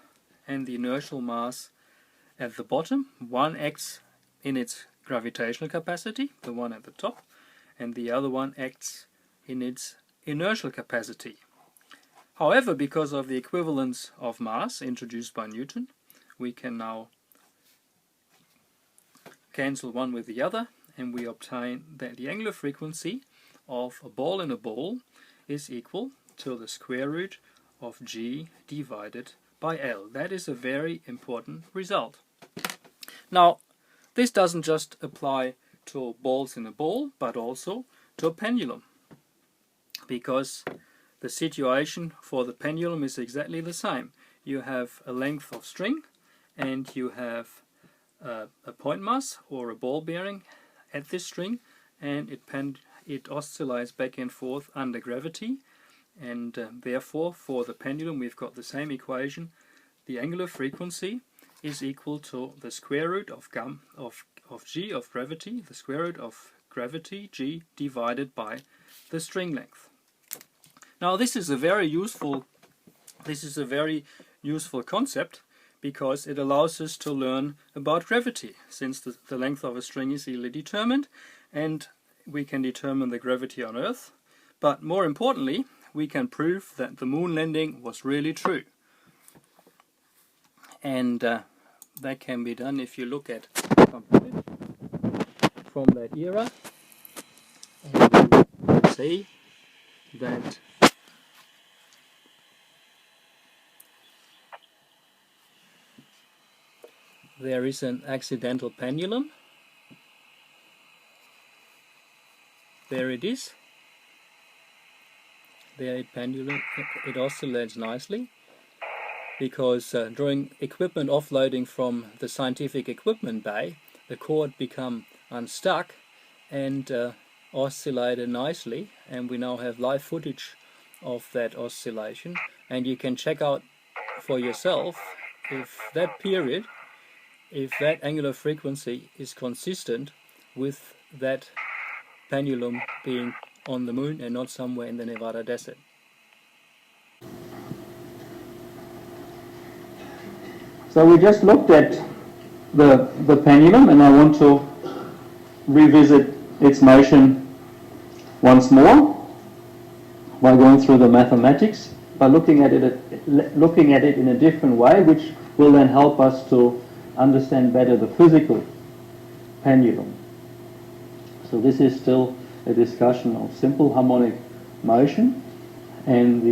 and the inertial mass at the bottom. One acts in its gravitational capacity, the one at the top, and the other one acts in its inertial capacity. However, because of the equivalence of mass introduced by Newton, we can now cancel one with the other, and we obtain that the angular frequency of a ball in a ball is equal to the square root of g divided by L. That is a very important result. Now, this doesn't just apply to balls in a ball, but also to a pendulum, because the situation for the pendulum is exactly the same. You have a length of string, and you have a point mass or a ball bearing at this string, and it oscillates back and forth under gravity, and therefore for the pendulum we've got the same equation. The angular frequency is equal to the square root of g of gravity, the square root of gravity g divided by the string length. Now this is a very useful concept, because it allows us to learn about gravity, since the length of a string is easily determined, and we can determine the gravity on Earth. But more importantly, we can prove that the moon landing was really true. And that can be done if you look at computers from that era, and you see that there is an accidental pendulum. There it is. There it oscillates nicely, because during equipment offloading from the scientific equipment bay, the cord become unstuck and oscillated nicely, and we now have live footage of that oscillation, and you can check out for yourself if that angular frequency is consistent with that pendulum being on the moon and not somewhere in the Nevada desert.
So we just looked at the pendulum, and I want to revisit its motion once more by going through the mathematics, by looking at it in a different way, which will then help us to understand better the physical pendulum. So this is still a discussion of simple harmonic motion, and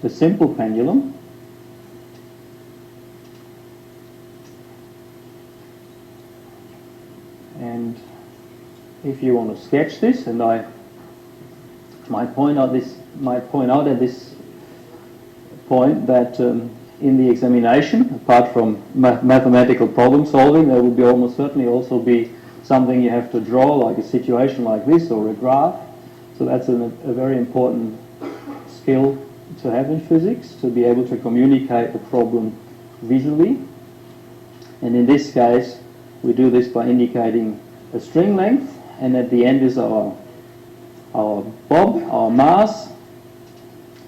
the simple pendulum and if you want to sketch this, and I might point out at this point that in the examination, apart from mathematical problem solving, there will be almost certainly also be something you have to draw, like a situation like this or a graph. So that's a very important skill to have in physics, to be able to communicate the problem visually. And in this case, we do this by indicating a string length, and at the end is our bob, our mass,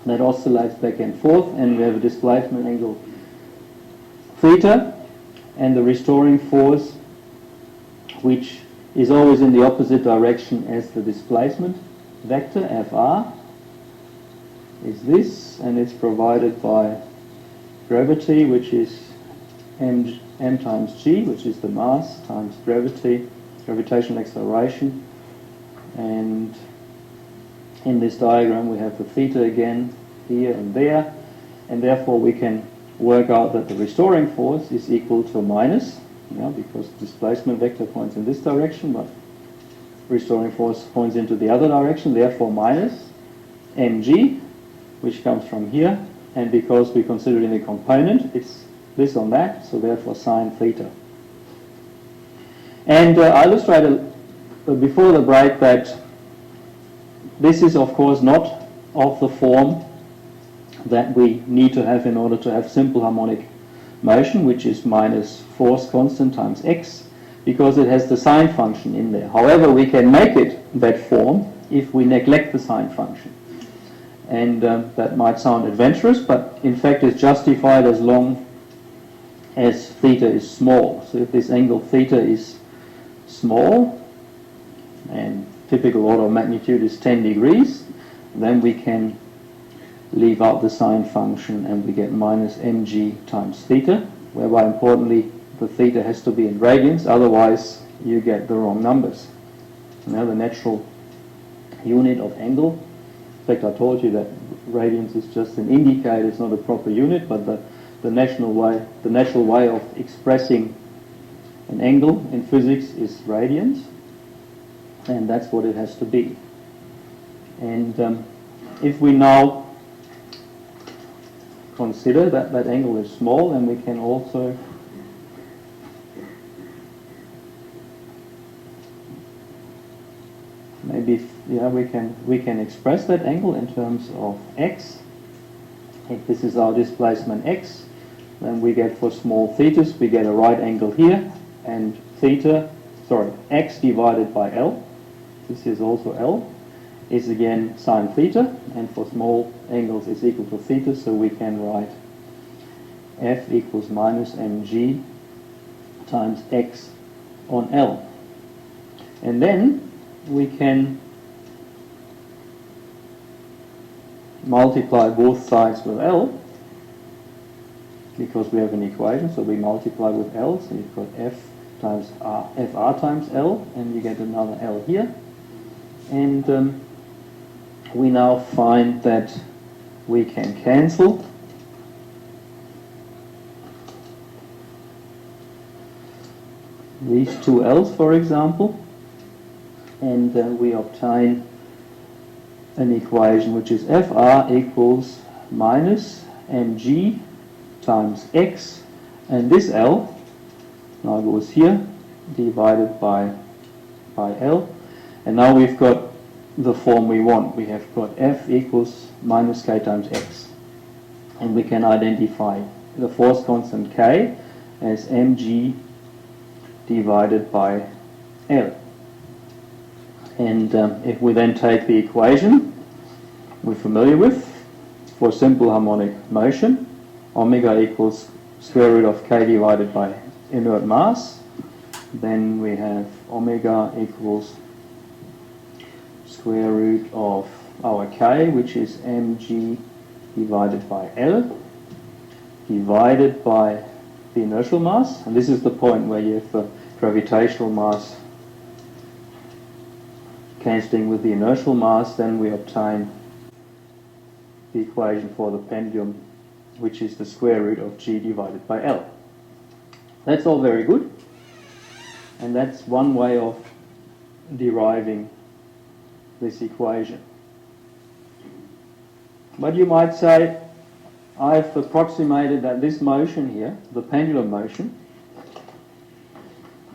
that oscillates back and forth, and we have a displacement angle theta, and the restoring force, which is always in the opposite direction as the displacement vector, Fr, is this, and it's provided by gravity, which is m times g, which is the mass, times gravitational acceleration. And in this diagram we have the theta again here and there, and therefore we can work out that the restoring force is equal to minus, because displacement vector points in this direction, but restoring force points into the other direction, therefore minus mg which comes from here, and because we consider it in a component, it's this on that, so therefore sine theta. And I illustrated before the break that this is of course not of the form that we need to have in order to have simple harmonic motion, which is minus force constant times x, because it has the sine function in there. However, we can make it that form if we neglect the sine function. And that might sound adventurous, but in fact it's justified as long as theta is small. So if this angle theta is small, and typical order of magnitude is 10 degrees, then we can leave out the sine function and we get minus mg times theta, whereby importantly the theta has to be in radians, otherwise you get the wrong numbers. Now the natural unit of angle, in fact I told you that radians is just an indicator, it's not a proper unit, but the natural way of expressing an angle in physics is radians, and that's what it has to be. And if we now consider that that angle is small, then we can also we can express that angle in terms of x. If this is our displacement x, then we get for small thetas, we get a right angle here, and x divided by L, this is also L, is again sine theta, and for small angles is equal to theta, so we can write F equals minus mg times x on L. And then we can multiply both sides with L, because we have an equation, so we multiply with L, so you've got F times R, Fr times L, and you get another L here. And we now find that we can cancel these two L's, for example, and we obtain an equation which is Fr equals minus mg times x, and this L now goes here, divided by L, and now we've got the form we want. We have got F equals minus k times x, and we can identify the force constant k as mg divided by L. And if we then take the equation we're familiar with for simple harmonic motion, omega equals square root of k divided by inert mass, then we have omega equals square root of our k, which is mg divided by L, divided by the inertial mass, and this is the point where you have the gravitational mass cancelling with the inertial mass. Then we obtain the equation for the pendulum, which is the square root of g divided by L. That's all very good, and that's one way of deriving this equation. But you might say, I've approximated that this motion here, the pendulum motion,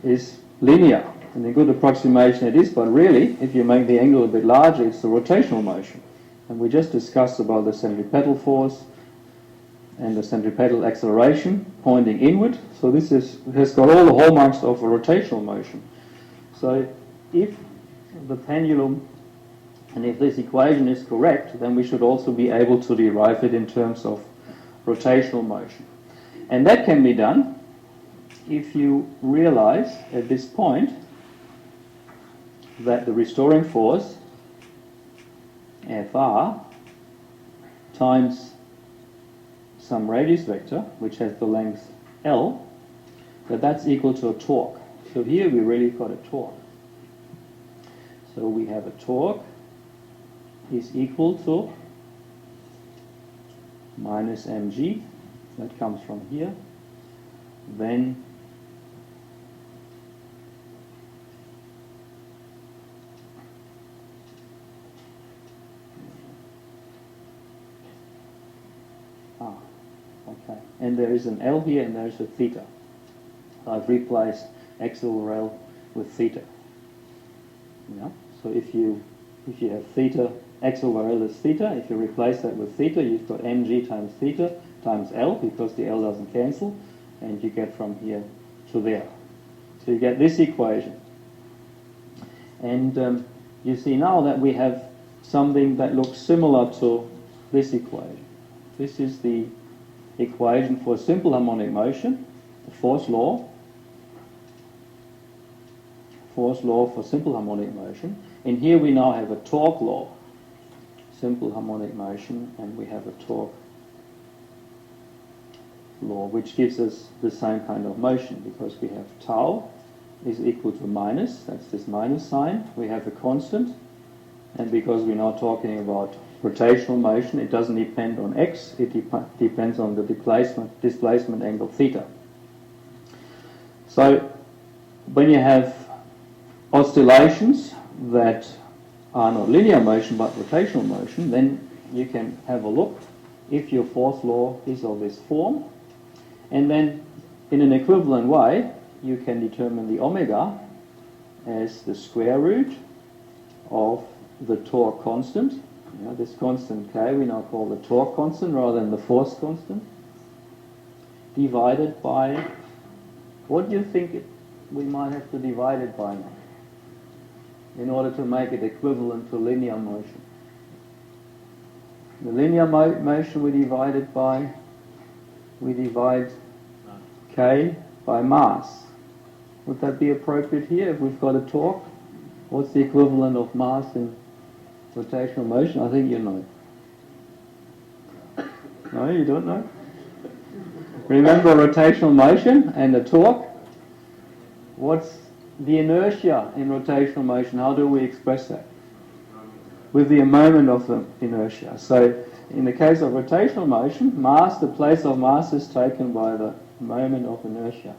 is linear. And a good approximation it is, but really, if you make the angle a bit larger, it's the rotational motion. And we just discussed about the centripetal force and the centripetal acceleration pointing inward. So this has got all the hallmarks of a rotational motion. So if the pendulum, and if this equation is correct, then we should also be able to derive it in terms of rotational motion. And that can be done if you realize at this point that the restoring force Fr times some radius vector, which has the length L, that's equal to a torque. So here we really got a torque. So we have a torque is equal to minus mg, that comes from here, then and there is an L here, and there's a theta. I've replaced x over L with theta. Yeah? So if you have theta, x over L is theta, if you replace that with theta, you've got mg times theta times L, because the L doesn't cancel, and you get from here to there. So you get this equation. And you see now that we have something that looks similar to this equation. This is the equation for simple harmonic motion, the force law for simple harmonic motion. And here we now have a torque law, simple harmonic motion, and we have a torque law, which gives us the same kind of motion, because we have tau is equal to minus, that's this minus sign, we have a constant, and because we're now talking about rotational motion, it doesn't depend on x, it depends on the displacement angle theta. So when you have oscillations that are not linear motion but rotational motion, then you can have a look if your force law is of this form, and then in an equivalent way you can determine the omega as the square root of the torque constant. You know, this constant k we now call the torque constant rather than the force constant, divided by, what do you think we might have to divide it by now in order to make it equivalent to linear motion? The linear motion we divide k by mass. Would that be appropriate here if we've got a torque? What's the equivalent of mass in rotational motion? I think you know. No, you don't know? Remember rotational motion and the torque? What's the inertia in rotational motion? How do we express that? With the moment of the inertia. So in the case of rotational motion, mass, the place of mass is taken by the moment of inertia.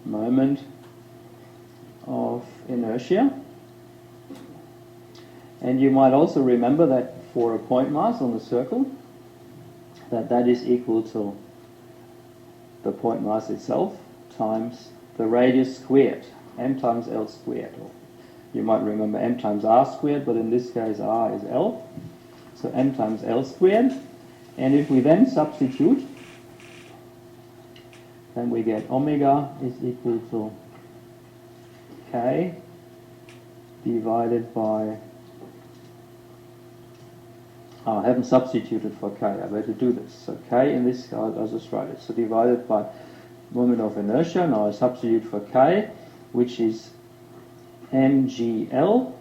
Moment of inertia. And you might also remember that for a point mass on the circle, that is equal to the point mass itself times the radius squared, m times L squared. Or you might remember m times r squared, but in this case r is L. So m times L squared. And if we then substitute, then we get omega is equal to k divided by, I haven't substituted for k, I better do this. So k in this, I'll just write it. So divided by moment of inertia, now I substitute for k, which is mgl,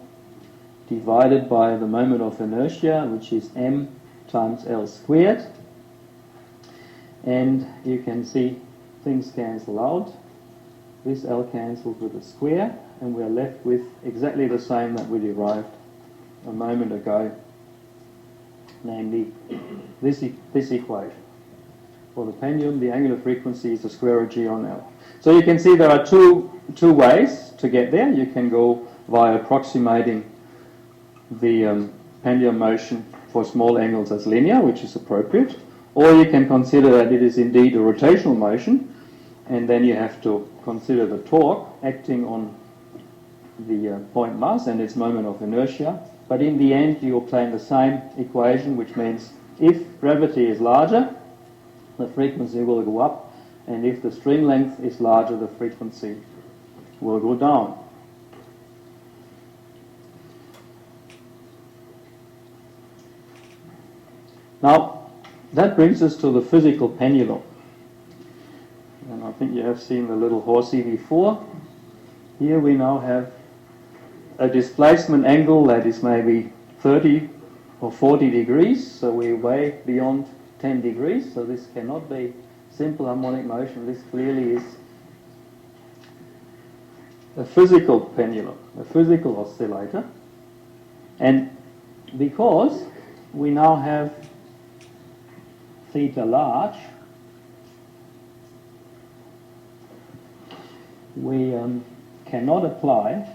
divided by the moment of inertia, which is m times L squared. And you can see things cancel out. This L cancels with a square, and we're left with exactly the same that we derived a moment ago, namely this equation. For the pendulum, the angular frequency is the square root g on L. So you can see there are two ways to get there. You can go via approximating the pendulum motion for small angles as linear, which is appropriate, or you can consider that it is indeed a rotational motion, and then you have to consider the torque acting on the point mass and its moment of inertia. But in the end, you obtain the same equation, which means if gravity is larger, the frequency will go up, and if the string length is larger, the frequency will go down. Now, that brings us to the physical pendulum. And I think you have seen the little horsey before. Here we now have a displacement angle that is maybe 30 or 40 degrees, so we're way beyond 10 degrees, so this cannot be simple harmonic motion. This clearly is a physical pendulum, a physical oscillator. And because we now have theta large, we cannot apply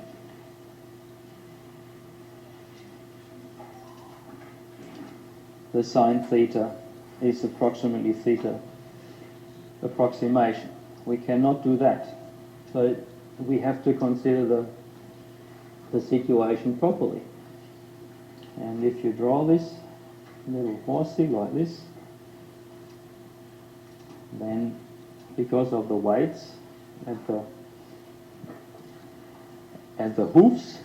the sine theta is approximately theta approximation. We cannot do that. So we have to consider the situation properly. And if you draw this little horsey like this, then because of the weights at the hoofs,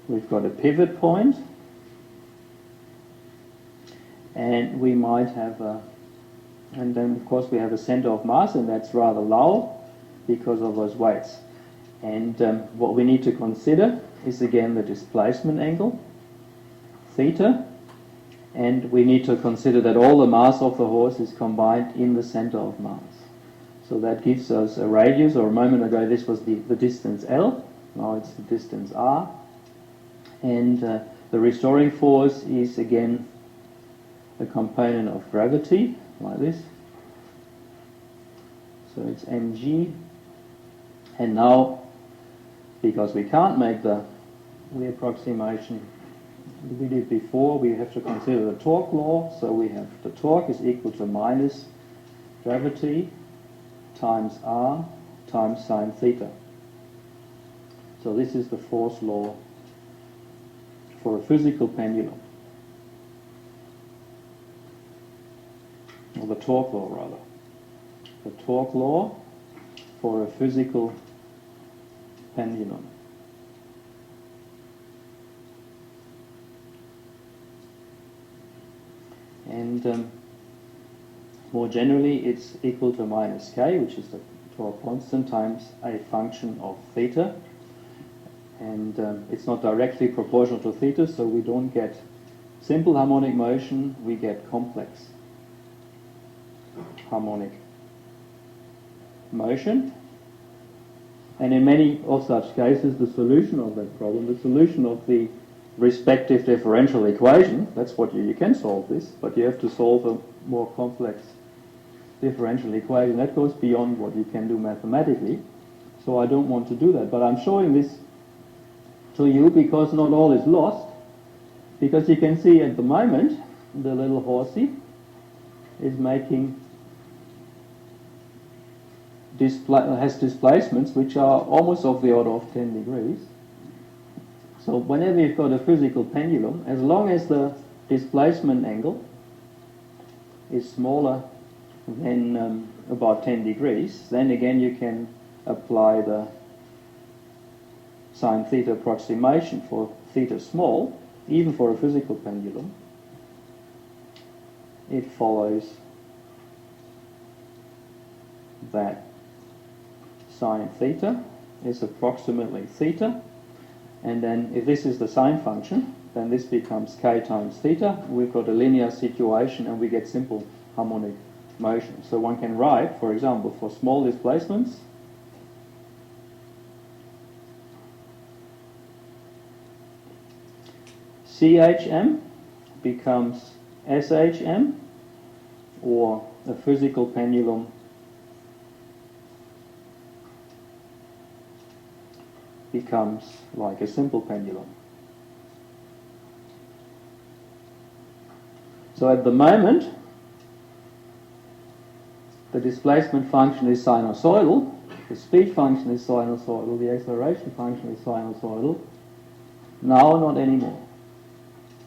we've got a pivot point, and we might have and then of course we have a center of mass, and that's rather low because of those weights. And what we need to consider is again the displacement angle, theta, and we need to consider that all the mass of the horse is combined in the center of mass. So that gives us a radius, or a moment ago this was the distance L, now it's the distance R, and the restoring force is again a component of gravity, like this. So it's mg, and now, because we can't make the approximation we did before, we have to consider the torque law. So we have the torque is equal to minus gravity times r times sine theta. So this is the force law for a physical pendulum, or the torque law rather. The torque law for a physical pendulum. And more generally, it's equal to minus k, which is the torque constant, times a function of theta. And it's not directly proportional to theta, so we don't get simple harmonic motion, we get complex harmonic motion. And in many of such cases, the solution of that problem, the solution of the respective differential equation, that's what you can solve this, but you have to solve a more complex differential equation. That goes beyond what you can do mathematically, so I don't want to do that. But I'm showing this to you because not all is lost, because you can see at the moment the little horsey is making has displacements which are almost of the order of 10 degrees. So whenever you've got a physical pendulum, as long as the displacement angle is smaller than about 10 degrees, then again you can apply the sine theta approximation for theta small, even for a physical pendulum. It follows that sine theta is approximately theta, and then if this is the sine function, then this becomes k times theta. We've got a linear situation and we get simple harmonic motion. So one can write, for example, for small displacements, CHM becomes SHM, or a physical pendulum becomes like a simple pendulum. So at the moment, the displacement function is sinusoidal, the speed function is sinusoidal, the acceleration function is sinusoidal. Now not anymore.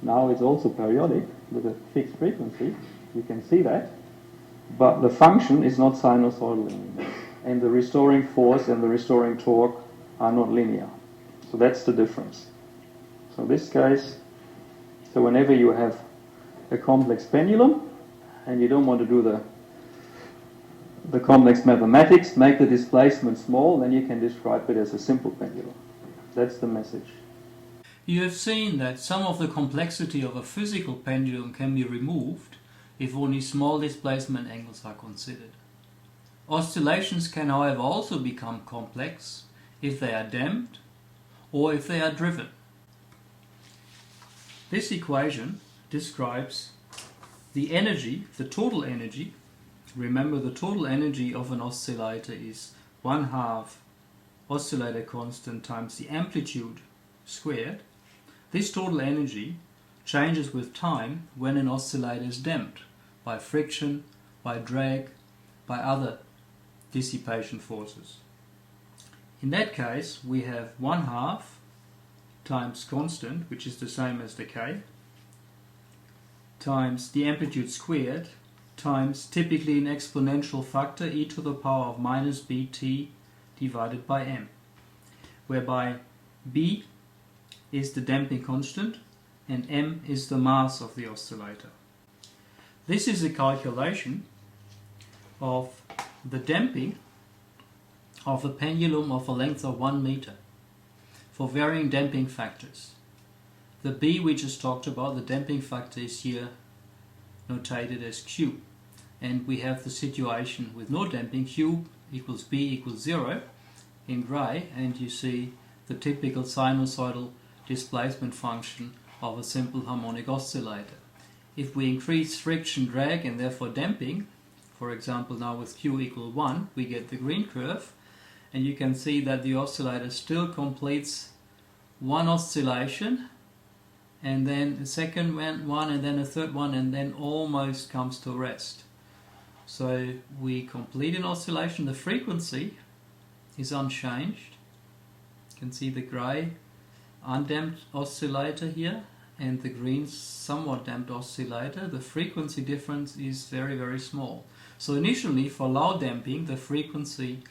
Now it's also periodic with a fixed frequency, you can see that, but the function is not sinusoidal anymore. And the restoring force and the restoring torque are not linear. So that's the difference. So in this case, so whenever you have a complex pendulum and you don't want to do the complex mathematics, make the displacement small, then you can describe it as a simple pendulum. That's the message.
You have seen that some of the complexity of a physical pendulum can be removed if only small displacement angles are considered. Oscillations can, however, also become complex if they are damped or if they are driven. This equation describes the energy, the total energy. Remember, the total energy of an oscillator is 1/2 oscillator constant times the amplitude squared. This total energy changes with time when an oscillator is damped by friction, by drag, by other dissipation forces. In that case, we have 1/2 times constant, which is the same as the k, times the amplitude squared, times typically an exponential factor e to the power of minus bt divided by m, whereby b is the damping constant and m is the mass of the oscillator. This is a calculation of the damping of a pendulum of a length of 1 meter for varying damping factors. The b we just talked about, the damping factor, is here notated as q, and we have the situation with no damping, q equals b equals 0 in grey, and you see the typical sinusoidal displacement function of a simple harmonic oscillator. If we increase friction, drag, and therefore damping, for example now with q equal 1, we get the green curve, and you can see that the oscillator still completes one oscillation, and then a second one, and then a third one, and then almost comes to rest. So we complete an oscillation, the frequency is unchanged. You can see the grey undamped oscillator here and the green somewhat damped oscillator. The frequency difference is very, very small. So initially for low damping the frequency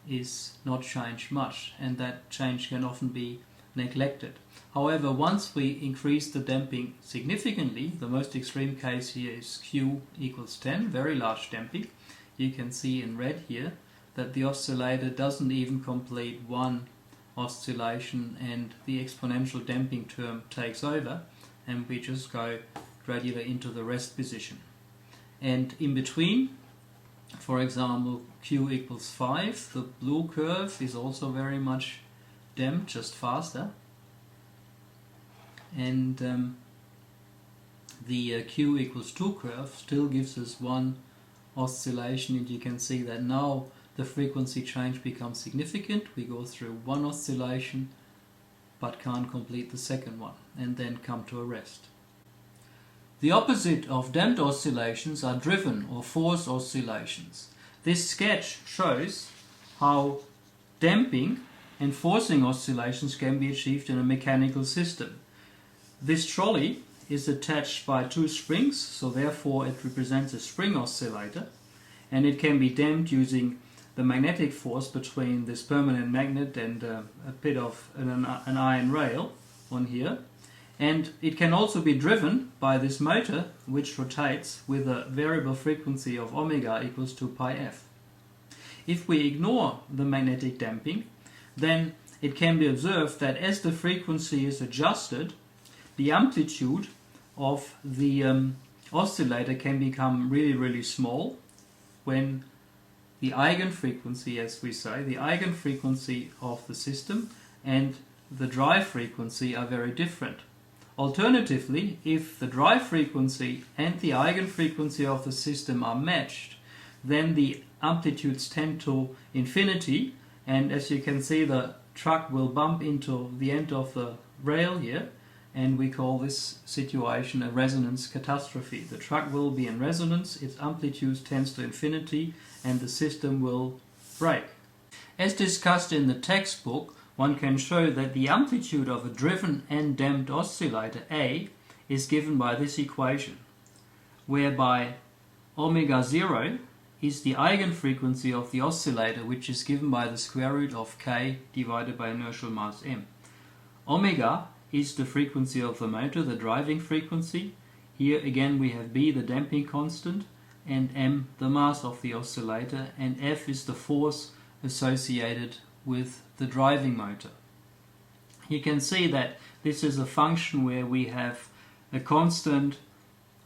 is not changed much, and that change can often be neglected. However, once we increase the damping significantly, the most extreme case here is q equals 10, very large damping. You can see in red here that the oscillator doesn't even complete one oscillation and the exponential damping term takes over, and we just go gradually into the rest position. And in between, for example, q equals 5, the blue curve is also very much damped, just faster. And the q equals 2 curve still gives us one oscillation, and you can see that now the frequency change becomes significant. We go through one oscillation but can't complete the second one and then come to a rest. The opposite of damped oscillations are driven or forced oscillations. This sketch shows how damping and forcing oscillations can be achieved in a mechanical system. This trolley is attached by two springs, so therefore it represents a spring oscillator, and it can be damped using the magnetic force between this permanent magnet and a bit of an iron rail on here. And it can also be driven by this motor, which rotates with a variable frequency of omega equals 2 pi f. If we ignore the magnetic damping, then it can be observed that as the frequency is adjusted, the amplitude of the oscillator can become really, really small when the eigenfrequency, as we say, the eigenfrequency of the system and the drive frequency are very different. Alternatively, if the drive frequency and the eigenfrequency of the system are matched, then the amplitudes tend to infinity, and as you can see, the truck will bump into the end of the rail here, and we call this situation a resonance catastrophe. The truck will be in resonance, its amplitude tends to infinity, and the system will break. As discussed in the textbook, one can show that the amplitude of a driven and damped oscillator A is given by this equation, whereby omega 0 is the eigenfrequency of the oscillator, which is given by the square root of k divided by inertial mass m. Omega is the frequency of the motor, the driving frequency. Here again we have b, the damping constant, and m, the mass of the oscillator, and f is the force associated with the driving motor. You can see that this is a function where we have a constant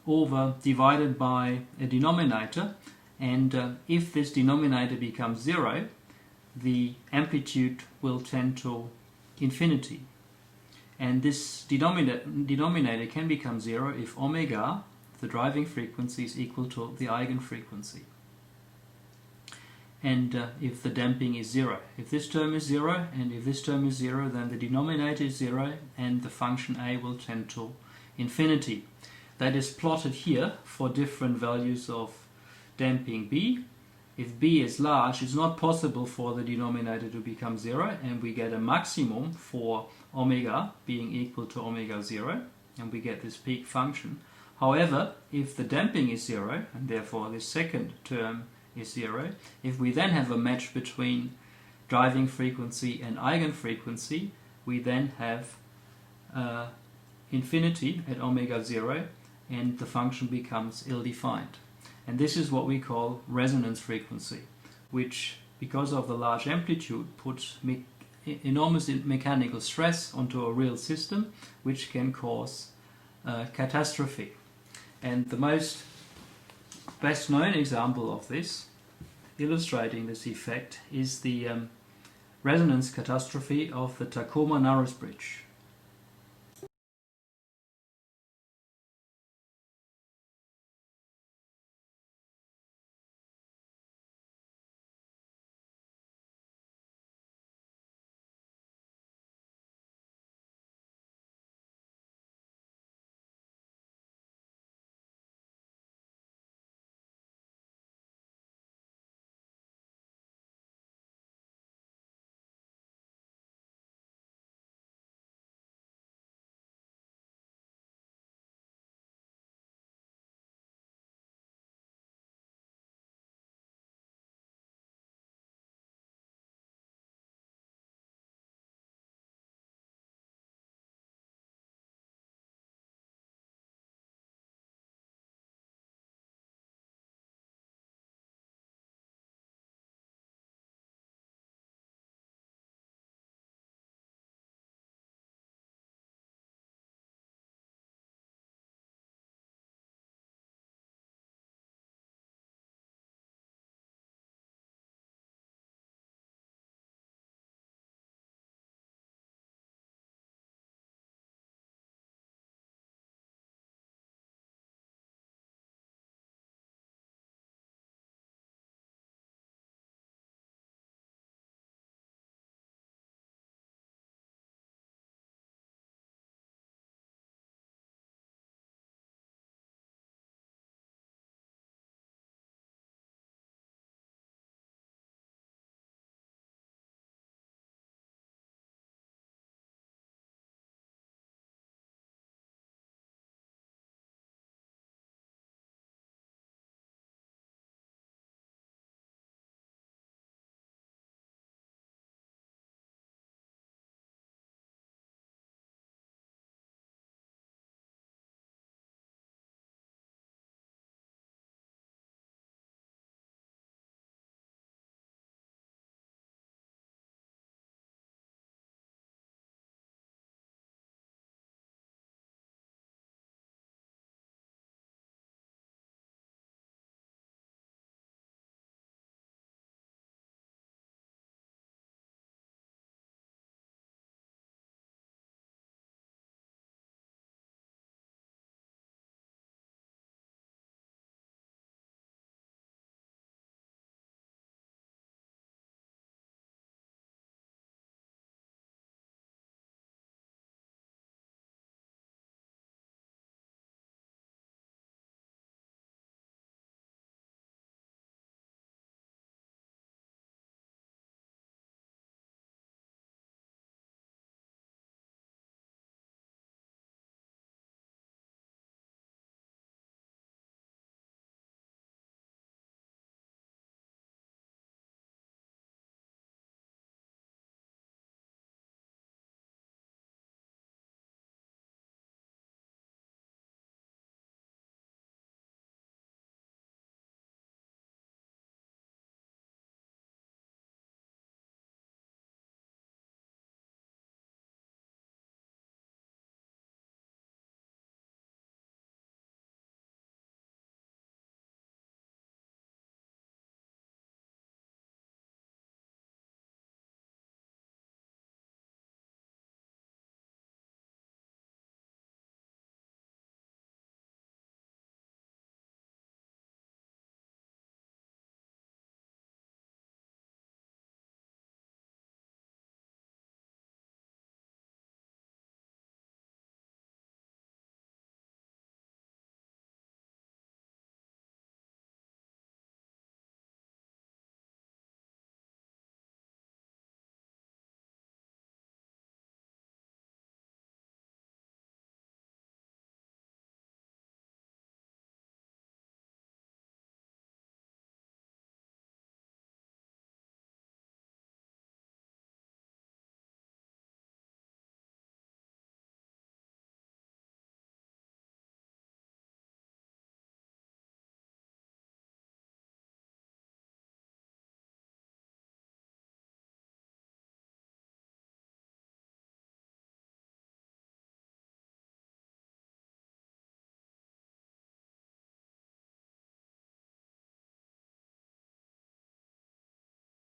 over divided by a denominator, and if this denominator becomes 0, the amplitude will tend to infinity. And this denominator can become 0 if omega, the driving frequency, is equal to the eigenfrequency. And if the damping is 0. If this term is 0 and if this term is 0, then the denominator is 0 and the function a will tend to infinity. That is plotted here for different values of damping B. If B is large, it's not possible for the denominator to become 0, and we get a maximum for omega being equal to omega 0, and we get this peak function. However, if the damping is 0, and therefore this second term is 0, if we then have a match between driving frequency and eigenfrequency, we then have infinity at omega 0, and the function becomes ill-defined. And this is what we call resonance frequency, which, because of the large amplitude, puts enormous mechanical stress onto a real system, which can cause catastrophe. And the best known example of this, illustrating this effect, is the resonance catastrophe of the Tacoma Narrows Bridge.